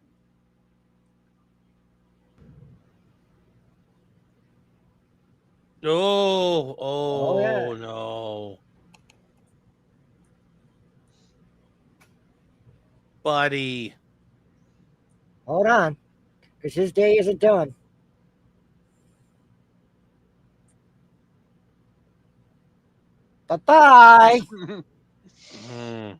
Oh, yeah. no. Buddy. Hold on, because his day isn't done. Bye-bye. Mm.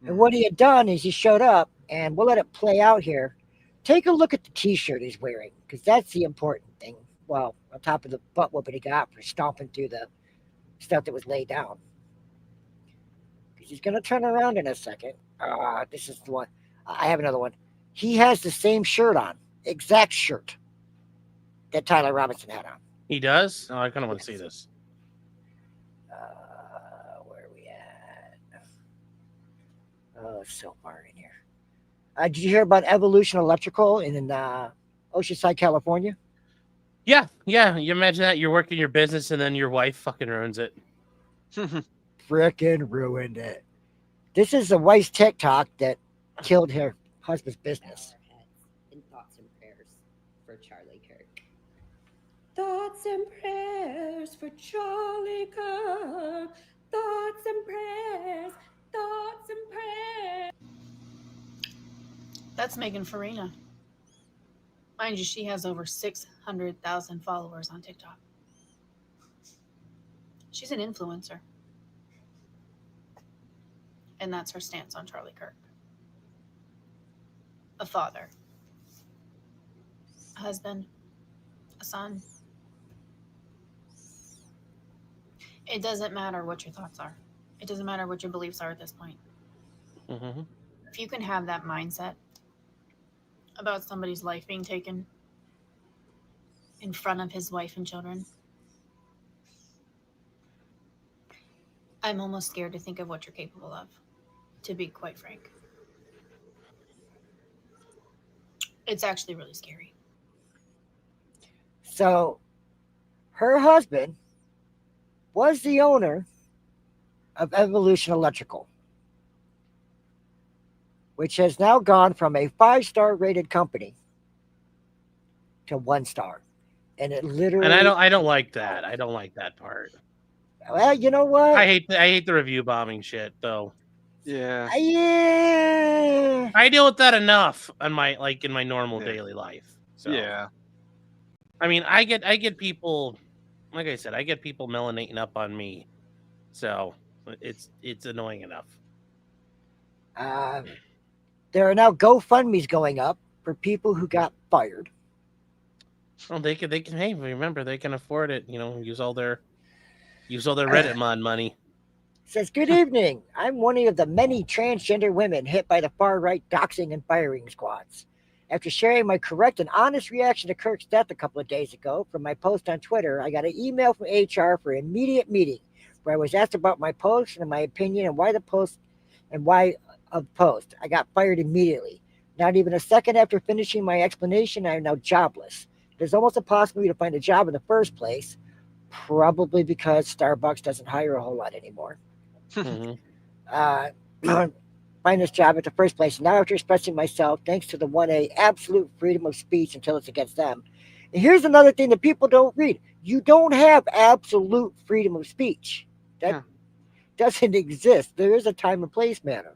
And what he had done is he showed up, and we'll let it play out here. Take a look at the T-shirt he's wearing, because that's the important thing. Well, on top of the butt whooping he got for stomping through the stuff that was laid down. Because he's going to turn around in a second. This is the one. I have another one. He has the same shirt on, exact shirt that Tyler Robinson had on. He does? Oh, I kind of want to see this. Where are we at? Oh, it's so far in here. Did you hear about Evolution Electrical in Oceanside, California? Yeah. You imagine that you're working your business and then your wife fucking ruins it. Frickin' ruined it. This is the wife's TikTok that killed her husband's business. In thoughts and prayers for Charlie Kirk. Thoughts and prayers for Charlie Kirk. Thoughts and prayers. Thoughts and prayers. That's Megan Farina. Mind you, she has over 600,000 followers on TikTok. She's an influencer. And that's her stance on Charlie Kirk. A father. A husband. A son. It doesn't matter what your thoughts are. It doesn't matter what your beliefs are at this point. Mm-hmm. If you can have that mindset about somebody's life being taken in front of his wife and children, I'm almost scared to think of what you're capable of, to be quite frank. It's actually really scary. So, her husband was the owner of Evolution Electrical, which has now gone from a 5-star rated company to 1 star. And it literally... And I don't like that. I don't like that part. Well, you know what? I hate the review bombing shit, though. Yeah. Yeah. I deal with that enough in my normal daily life. So. Yeah. I mean, I get people, like I said, I get people melanating up on me. So it's annoying enough. There are now GoFundMe's going up for people who got fired. Well, they can. Hey, remember they can afford it. You know, use all their Reddit mod money. Says, good evening. I'm one of the many transgender women hit by the far-right doxing and firing squads. After sharing my correct and honest reaction to Kirk's death a couple of days ago from my post on Twitter, I got an email from HR for an immediate meeting where I was asked about my post and my opinion and why the post and why of the post. I got fired immediately. Not even a second after finishing my explanation, I am now jobless. It is almost impossible to find a job in the first place, probably because Starbucks doesn't hire a whole lot anymore. Mm-hmm. Find this job at the first place. Now after expressing myself, thanks to the 1A, absolute freedom of speech until it's against them. And here's another thing that people don't read. You don't have absolute freedom of speech. That doesn't exist. There is a time and place manner.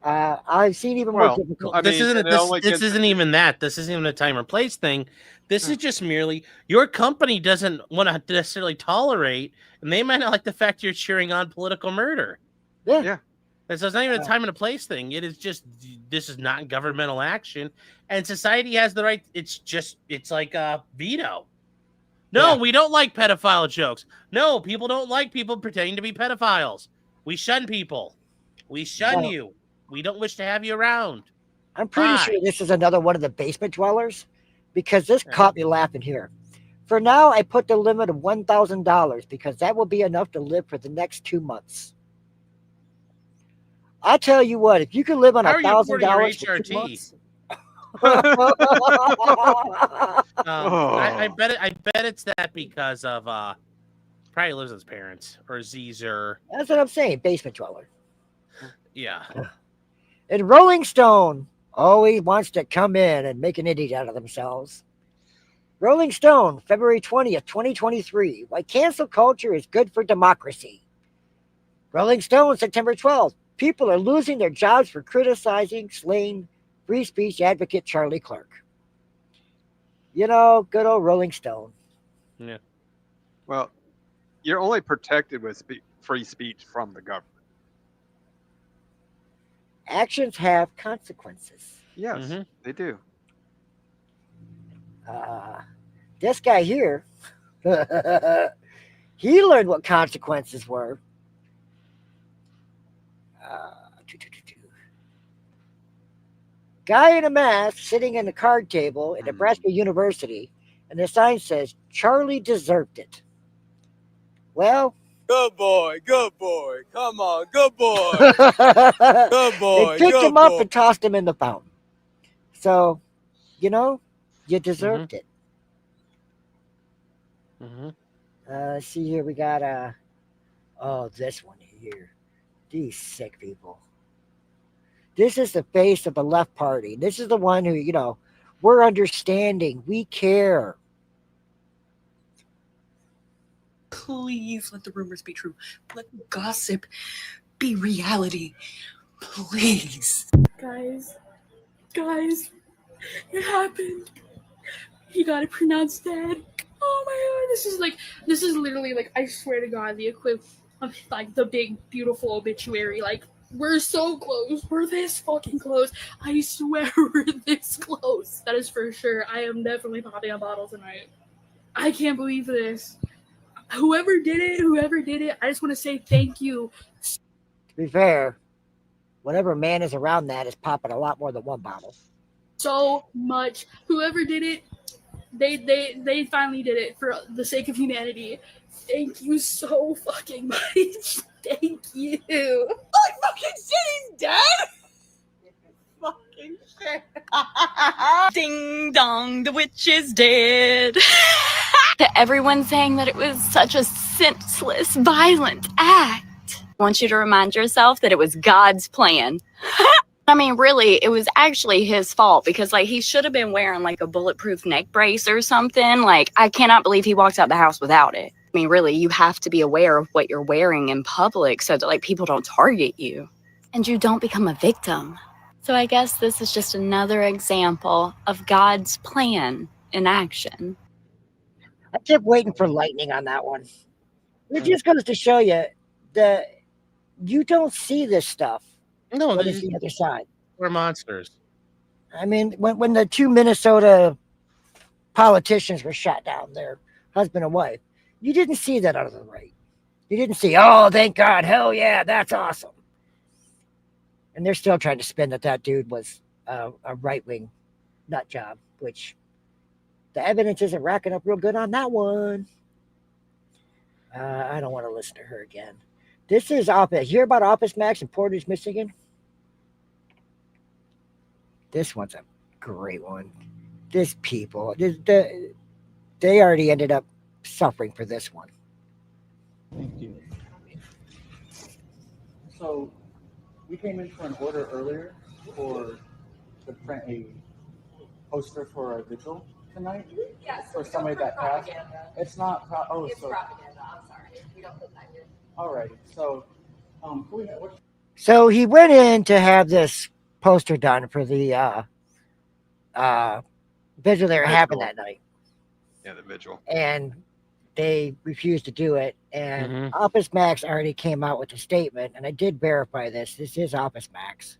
I've seen even more difficult. This isn't even that. This isn't even a time or place thing. This is just merely your company doesn't want to necessarily tolerate, and they might not like the fact you're cheering on political murder. Yeah. So it's not even a time and a place thing. It is just, this is not governmental action, and society has the right. It's like a veto. No, we don't like pedophile jokes. No, people don't like people pretending to be pedophiles. We shun people. We shun Well, you. We don't wish to have you around. I'm pretty Bye. sure this is another one of the basement dwellers because this caught me laughing here. For now, I put the limit of $1,000 because that will be enough to live for the next 2 months. I tell you what, if you can live on How are you affording your $1,000 for 2 HRT? months, I bet it's that because of probably lives with his parents or Zer. that's what I'm saying, basement dweller. Yeah. And Rolling Stone always wants to come in and make an idiot out of themselves. Rolling Stone, February 20th, 2023. Why cancel culture is good for democracy. Rolling Stone, September 12th. People are losing their jobs for criticizing, slaying free speech advocate Charlie Kirk. You know, good old Rolling Stone. Yeah. Well, you're only protected with free speech from the government. Actions have consequences. Yes, they do. This guy here, he learned what consequences were. Guy in a mask sitting in a card table at Nebraska University, and the sign says, Charlie deserved it. Well, Good boy, come on, good boy. Good boy, they picked good him up boy. and tossed him in the fountain. So, you know, you deserved it. See here, we got this one here. These sick people. This is the face of the left party. This is the one who, you know, we're understanding. We care. Please let the rumors be true. Let the gossip be reality. Please. Guys, it happened. He got it pronounced dead. Oh my god, this is literally like, I swear to God, the equivalent of like the big, beautiful obituary. Like, we're so close. We're this fucking close. I swear we're this close. That is for sure. I am definitely popping a bottle tonight. I can't believe this. Whoever did it, I just want to say thank you. To be fair, whatever man is around that is popping a lot more than one bottle. So much. Whoever did it, they finally did it for the sake of humanity. Thank you so fucking much. Thank you. Like fucking shit, he's dead. Fucking shit. Ding dong, the witch is dead. To everyone saying that it was such a senseless, violent act. I want you to remind yourself that it was God's plan. I mean, really, it was actually his fault because, like, he should have been wearing, like, a bulletproof neck brace or something. Like, I cannot believe he walked out the house without it. I mean, really, you have to be aware of what you're wearing in public so that, like, people don't target you and you don't become a victim. So I guess this is just another example of God's plan in action. I kept waiting for lightning on that one. It just goes to show you that you don't see this stuff. No, what is the other side? We're monsters. I mean, when the two Minnesota politicians were shot down, their husband and wife, you didn't see that out of the right. You didn't see, oh, thank God, hell yeah, that's awesome. And they're still trying to spin that dude was a right-wing nut job, which the evidence isn't racking up real good on that one. I don't want to listen to her again. This is Office. You hear about Office Max in Portage, Michigan? This one's a great one. This people, they already ended up suffering for this one. Thank you. So we came in for an order earlier to print a poster for our vigil tonight. Yes. For somebody that passed. It's not. It's propaganda. I'm sorry. We don't put that here. Alrighty. So, So he went in to have this poster done for the vigil they were having that night. Yeah, the vigil. And they refused to do it. And Office Max already came out with a statement, and I did verify this. This is Office Max.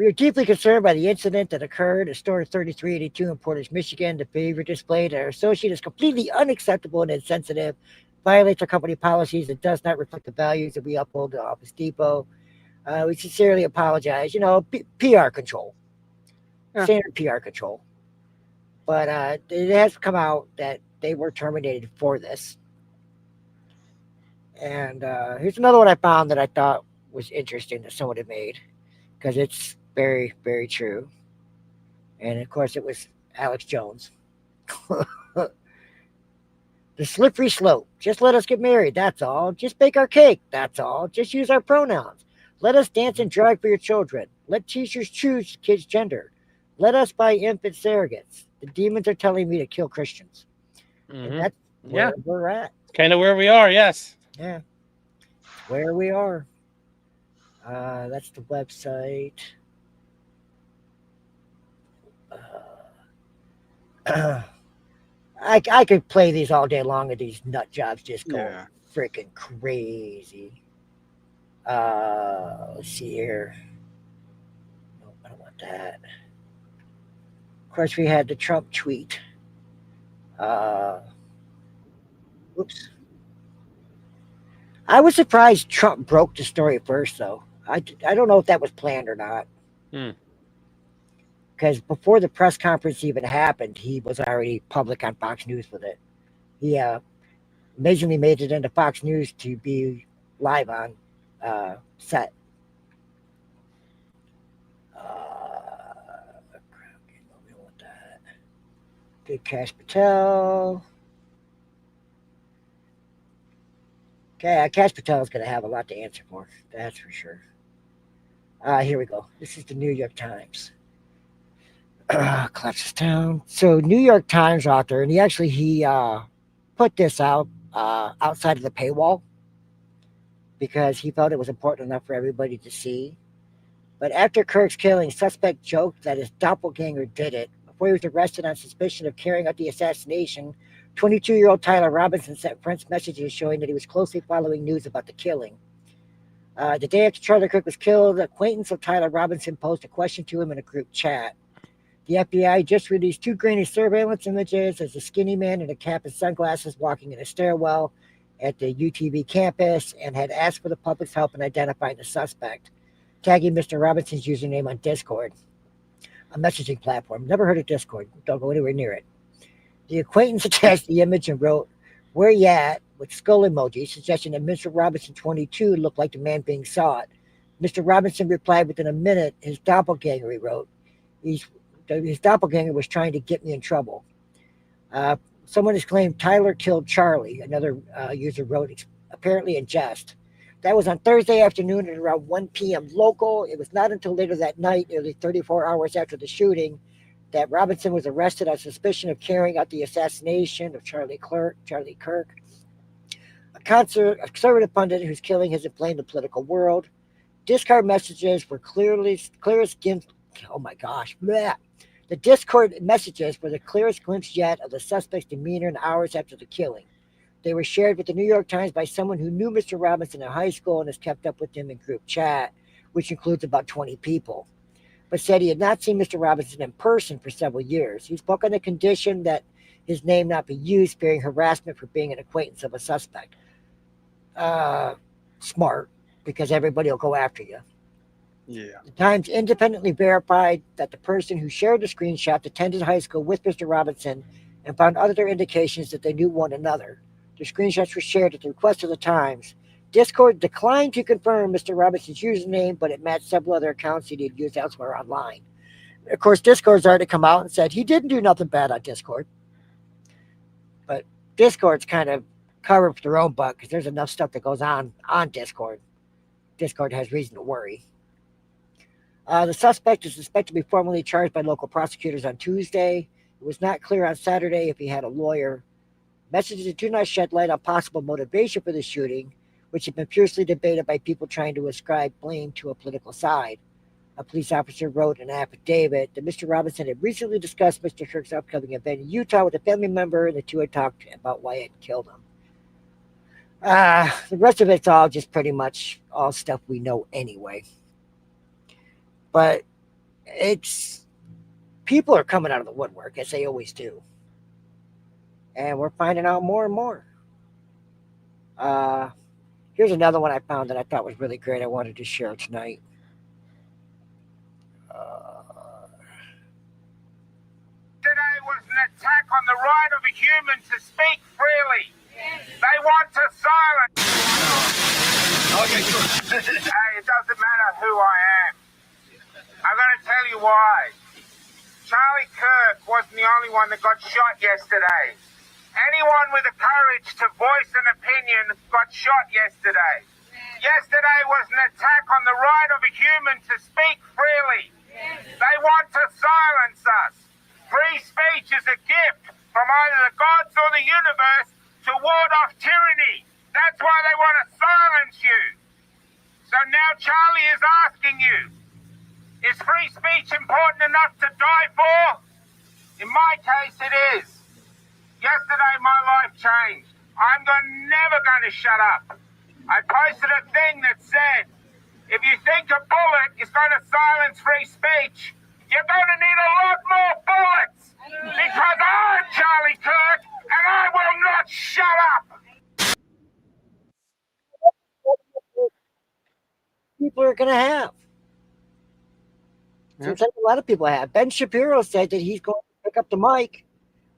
We are deeply concerned by the incident that occurred at store 3382 in Portage, Michigan. The behavior displayed at our associate is completely unacceptable and insensitive, violates our company policies, and does not reflect the values that we uphold at Office Depot. We sincerely apologize. PR control, standard PR control. But it has come out that they were terminated for this. And here's another one I found that I thought was interesting that someone had made, because it's very, very true. And of course, it was Alex Jones. The slippery slope. Just let us get married. That's all. Just bake our cake. That's all. Just use our pronouns. Let us dance and drag for your children. Let teachers choose kids' gender. Let us buy infant surrogates. The demons are telling me to kill Christians. And that's where we're at. Kind of where we are, yes. Yeah. Where we are. That's the website. I could play these all day long, and these nut jobs just go freaking crazy. Let's see here. Nope, I don't want that. Of course, we had the Trump tweet. Whoops. I was surprised Trump broke the story first, though. I don't know if that was planned or not. Because before the press conference even happened, he was already public on Fox News with it. He amazingly made it into Fox News to be live on set. We don't want that. Good Cash Patel. Okay, Cash Patel is going to have a lot to answer for. That's for sure. Here we go. This is the New York Times. Collapses down. So New York Times author, and he put this out outside of the paywall because he felt it was important enough for everybody to see. But after Kirk's killing, suspect joked that his doppelganger did it. Before he was arrested on suspicion of carrying out the assassination, 22-year-old Tyler Robinson sent friends messages showing that he was closely following news about the killing. The day after Charlie Kirk was killed, an acquaintance of Tyler Robinson posed a question to him in a group chat. The FBI just released 2 grainy surveillance images as a skinny man in a cap and sunglasses walking in a stairwell at the UTV campus and had asked for the public's help in identifying the suspect, tagging Mr. Robinson's username on Discord, a messaging platform. Never heard of Discord. Don't go anywhere near it. The acquaintance attached the image and wrote, "Where you at?" with skull emoji, suggesting that Mr. Robinson 22 looked like the man being sought. Mr. Robinson replied within a minute, his doppelganger, he wrote. His doppelganger was trying to get me in trouble. Someone has claimed Tyler killed Charlie, another user wrote, apparently in jest. That was on Thursday afternoon at around 1 p.m. local. It was not until later that night, nearly 34 hours after the shooting, that Robinson was arrested on suspicion of carrying out the assassination of Charlie Kirk, a conservative pundit whose killing has inflamed the political world. Discord messages were clearest glimpse. Oh my gosh. Bleh. The Discord messages were the clearest glimpse yet of the suspect's demeanor in hours after the killing. They were shared with the New York Times by someone who knew Mr. Robinson in high school and has kept up with him in group chat, which includes about 20 people, but said he had not seen Mr. Robinson in person for several years. He spoke on the condition that his name not be used, fearing harassment for being an acquaintance of a suspect. Smart, because everybody will go after you. Yeah. The Times independently verified that the person who shared the screenshot attended high school with Mr. Robinson and found other indications that they knew one another. The screenshots were shared at the request of the Times. Discord declined to confirm Mr. Robinson's username, but it matched several other accounts he had used elsewhere online. Of course, Discord's already come out and said he didn't do nothing bad on Discord. But Discord's kind of covered for their own butt because there's enough stuff that goes on Discord. Discord has reason to worry. The suspect is suspected to be formally charged by local prosecutors on Tuesday. It was not clear on Saturday if he had a lawyer. Messages do not shed light on possible motivation for the shooting, which had been fiercely debated by people trying to ascribe blame to a political side. A police officer wrote an affidavit that Mr. Robinson had recently discussed Mr. Kirk's upcoming event in Utah with a family member, and the two had talked about why it had killed him. The rest of it's all just pretty much all stuff we know anyway. But it's people are coming out of the woodwork as they always do, and we're finding out more and more. Here's another one I found that I thought was really great. I wanted to share tonight. Today was an attack on the right of a human to speak freely. They want to silence. Okay, sure. Hey, it doesn't matter who I am. I'm going to tell you why. Charlie Kirk wasn't the only one that got shot yesterday. Anyone with the courage to voice an opinion got shot yesterday. Yesterday was an attack on the right of a human to speak freely. They want to silence us. Free speech is a gift from either the gods or the universe to ward off tyranny. That's why they want to silence you. So now Charlie is asking you, is free speech important enough to die for? In my case, it is. Yesterday, my life changed. I'm never going to shut up. I posted a thing that said, if you think a bullet is going to silence free speech, you're going to need a lot more bullets. Because I'm Charlie Kirk, and I will not shut up. People are going to have. Seems like a lot of people have. Ben Shapiro said that he's going to pick up the mic.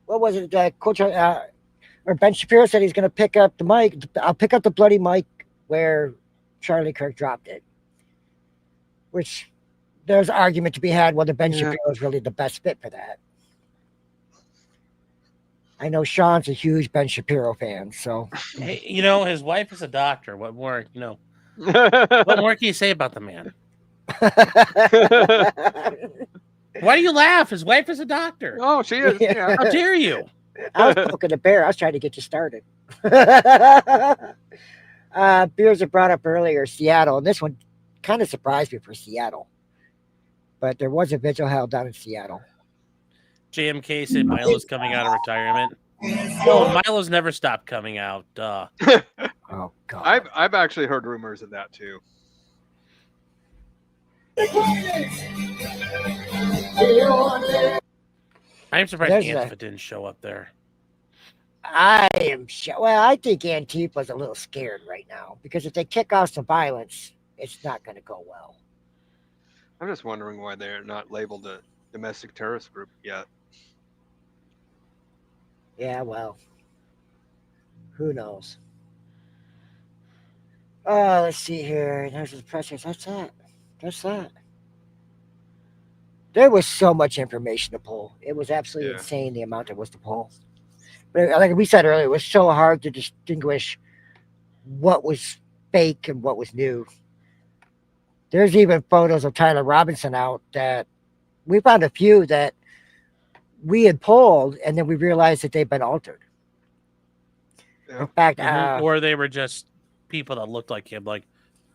What was it? Or Ben Shapiro said he's going to pick up the mic. I'll pick up the bloody mic where Charlie Kirk dropped it. Which there's an argument to be had whether Ben Shapiro is really the best fit for that. I know Sean's a huge Ben Shapiro fan, so. Hey, his wife is a doctor. What more, what more can you say about the man? Why do you laugh? His wife is a doctor. Oh, she is. Yeah. How dare you? I was poking the bear. I was trying to get you started. Beers are brought up earlier, Seattle, and this one kind of surprised me for Seattle. But there was a vigil held down in Seattle. JMK said Milo's coming out of retirement. No, Milo's never stopped coming out. Duh. Oh God. I've actually heard rumors of that too. I'm surprised Antifa didn't show up there. I am well, I think Antifa's a little scared right now because if they kick off some violence, it's not going to go well. I'm just wondering why they're not labeled a domestic terrorist group yet. Yeah, well, who knows? Oh, let's see here. There's the pressures. That's that. There was so much information to pull. It was absolutely insane the amount there was to pull. But like we said earlier, it was so hard to distinguish what was fake and what was new. There's even photos of Tyler Robinson out that we found a few that we had pulled, and then we realized that they've been altered. Yeah. In fact, or they were just people that looked like him. Like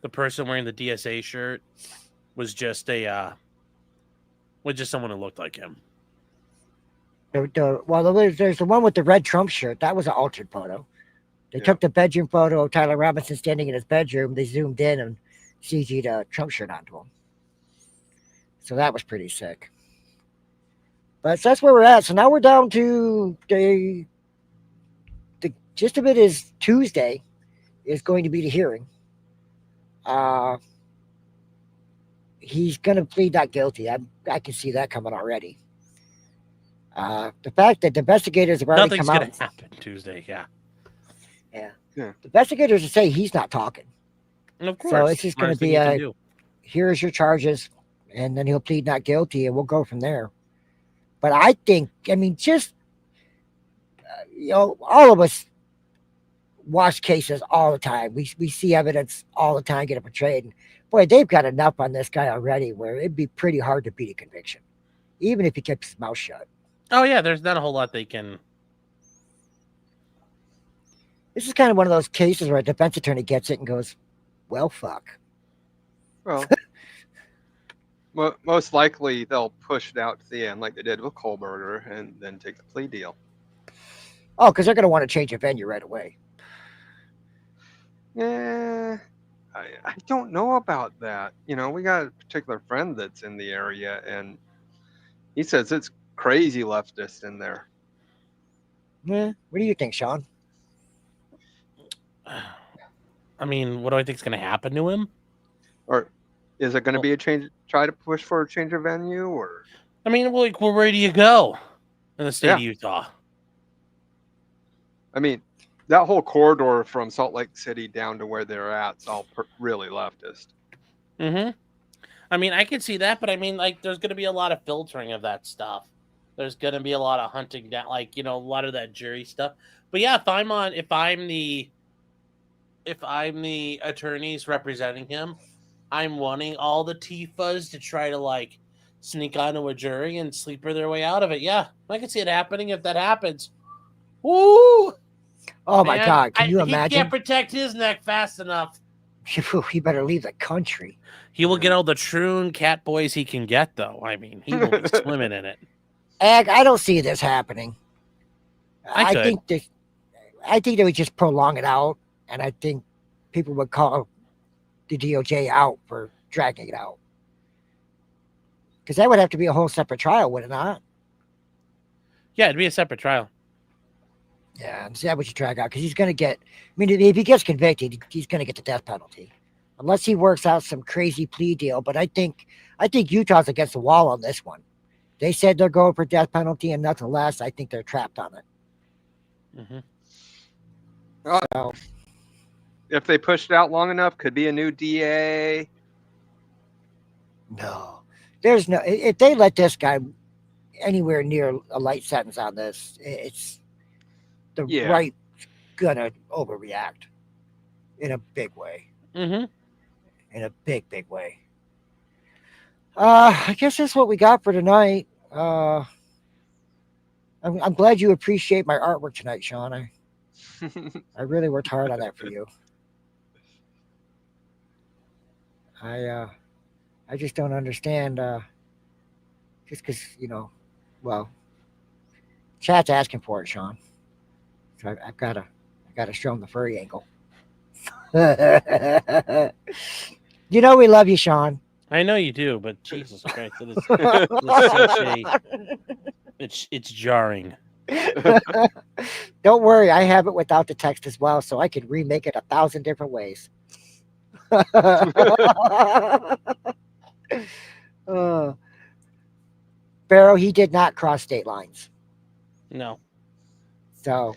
the person wearing the DSA shirt was just someone who looked like him. Well, there's the one with the red Trump shirt. That was an altered photo. They took the bedroom photo of Tyler Robinson standing in his bedroom. They zoomed in and CG'd a Trump shirt onto him. So that was pretty sick. But that's where we're at. So now we're down to the gist of it is Tuesday is going to be the hearing. He's going to plead not guilty. I can see that coming already. The fact that the investigators have already come out. Nothing's going to happen Tuesday, yeah. The investigators say he's not talking. And of course. So it's just going to be here's your charges, and then he'll plead not guilty, and we'll go from there. But I think, just, all of us watch cases all the time. We see evidence all the time get portrayed. And boy, they've got enough on this guy already where it'd be pretty hard to beat a conviction, even if he keeps his mouth shut. Oh, yeah, there's not a whole lot they can. This is kind of one of those cases where a defense attorney gets it and goes, well, fuck. Well, most likely they'll push it out to the end like they did with Kohlberger and then take the plea deal. Oh, because they're going to want to change the venue right away. Yeah. I don't know about that. You know, we got a particular friend that's in the area, and he says it's crazy leftist in there. Yeah. What do you think, Sean? I mean, what do I think is going to happen to him? Or is it going to be a change? Try to push for a change of venue, or? I mean, like, well, where do you go in the state of Utah? I mean, that whole corridor from Salt Lake City down to where they're at is all really leftist. Mm-hmm. I mean, I can see that, but I mean, like, there's going to be a lot of filtering of that stuff. There's going to be a lot of hunting down, like, you know, a lot of that jury stuff. But yeah, if I'm the attorneys representing him, I'm wanting all the Tifas to try to like sneak onto a jury and sleeper their way out of it. Yeah, I can see it happening if that happens. Woo! Oh my God! Can you He imagine? can't protect his neck fast enough. He better leave the country. He will get all the troon cat boys he can get, though. I mean, he will be swimming in it. Ag, I don't see this happening. I think they would just prolong it out, and I think people would call the DOJ out for dragging it out. Because that would have to be a whole separate trial, would it not? Yeah, it'd be a separate trial. Yeah, that would you drag out because he's going to get. I mean, if he gets convicted, he's going to get the death penalty, unless he works out some crazy plea deal. But I think Utah's against the wall on this one. They said they're going for death penalty and nothing less. I think they're trapped on it. Mm-hmm. So, if they push it out long enough, could be a new DA. No, there's no. If they let this guy anywhere near a light sentence on this, it's the right gonna overreact in a big way. Mm-hmm. In a big way. I guess that's what we got for tonight. I'm glad you appreciate my artwork tonight, Sean. I really worked hard on that for you. I just don't understand. Just because chat's asking for it, Sean. So I've got to show them the furry angle. You know we love you, Sean. I know you do, but Jesus Christ, it's jarring. Don't worry, I have it without the text as well, so I can remake it 1,000 different ways. Barrow, he did not cross state lines. No. So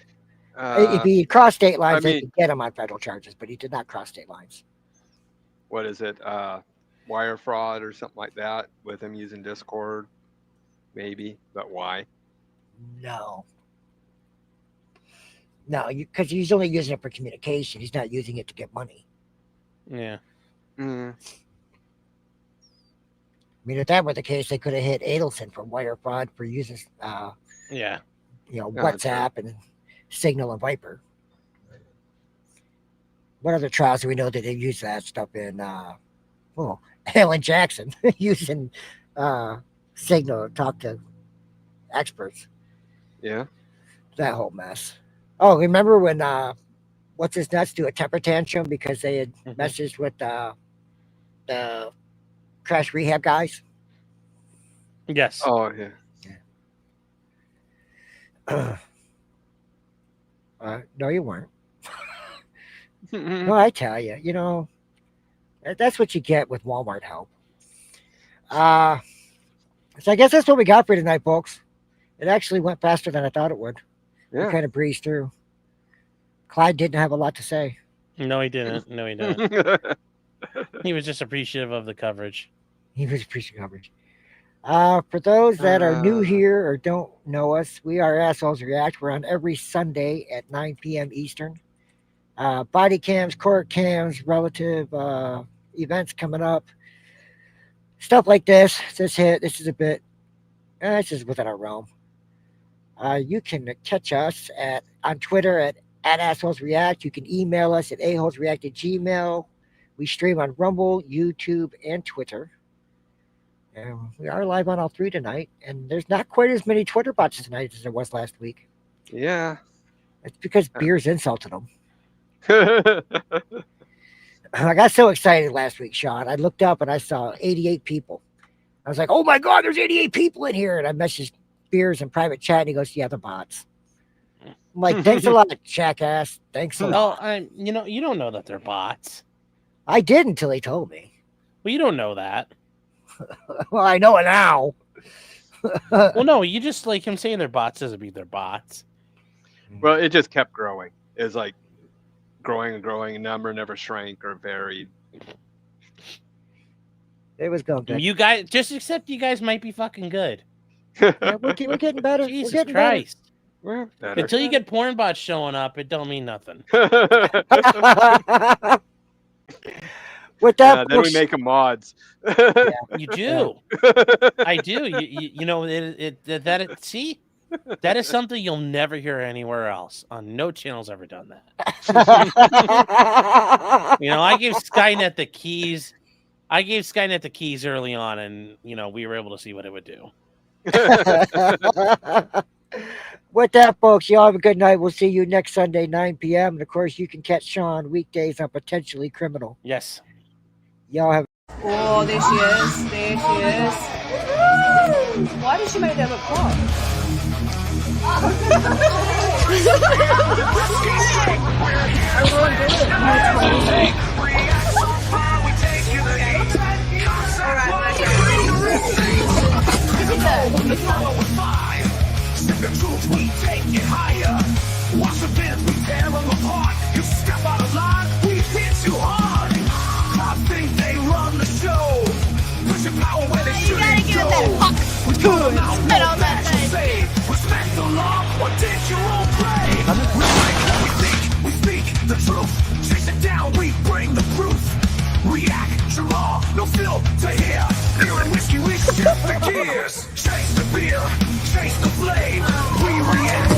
if he crossed state lines, they could get him on federal charges, but he did not cross state lines. What is it? Wire fraud or something like that with him using Discord? Maybe, but why? No, because he's only using it for communication. He's not using it to get money. Yeah. I mean, if that were the case, they could have hit Adelson for wire fraud for using, WhatsApp and Signal and Viper. What other trials do we know that they use that stuff in? Alan Jackson using Signal to talk to experts. Yeah. That whole mess. Oh, remember when what's his nuts do a temper tantrum because they had messaged with the crash rehab guys? Yes. Oh yeah. No, you weren't. No, I tell you, that's what you get with Walmart help. So I guess that's what we got for tonight, folks. It actually went faster than I thought it would. Yeah. We kind of breezed through. Clyde didn't have a lot to say. No, he didn't. He was just appreciative of the coverage. He was appreciative of coverage. For those that are new here or don't know us, we are Assholes React. We're on every Sunday at 9 p.m. Eastern. Body cams, court cams, relative events coming up. Stuff like this. This is a bit, this is within our realm. You can catch us on Twitter at Assholes React. You can email us at aholesreact@gmail. We stream on Rumble, YouTube, and Twitter. And we are live on all three tonight. And there's not quite as many Twitter bots tonight as there was last week. Yeah. It's because beers insulted them. I got so excited last week, Sean. I looked up and I saw 88 people. I was like, oh my God, there's 88 people in here. And I messaged Beers in private chat and he goes, yeah, the bots. I'm like, thanks a lot, jackass. Thanks a lot. Well, you don't know that they're bots. I did until he told me. Well, you don't know that. Well, I know it now. Well, no, you just like him saying they're bots doesn't mean they're bots. Well, it just kept growing. It's like growing and growing, and number never shrank or varied. It was going good. You guys, just accept you guys might be fucking good. Yeah, we're getting better. Jesus we're getting Christ. We're better. Until you get porn bots showing up, it don't mean nothing. With that, then we make them mods. You do. I do. You know see, that is something you'll never hear anywhere else. On no channel's ever done that. I gave Skynet the keys. Early on, and we were able to see what it would do. With that, folks, y'all have a good night. We'll see you next Sunday, 9 p.m. And of course, you can catch Sean weekdays on Potentially Criminal. Yes. Y'all have. Oh, there she is. There she is. Why did she make that look hard? The truth, we take it higher. Watch the fence, we tear them apart. You step out of line, we hit you hard. I think they run the show. Push your power where they shouldn't go. We come out, spit on that thing. Respect the law, or dig your own grave. We like what we think, we speak the truth. Chase it down, we bring the proof. React, draw, no filter here. Beer and whiskey, we shift the gears. Chase the beer, chase the flame. We react.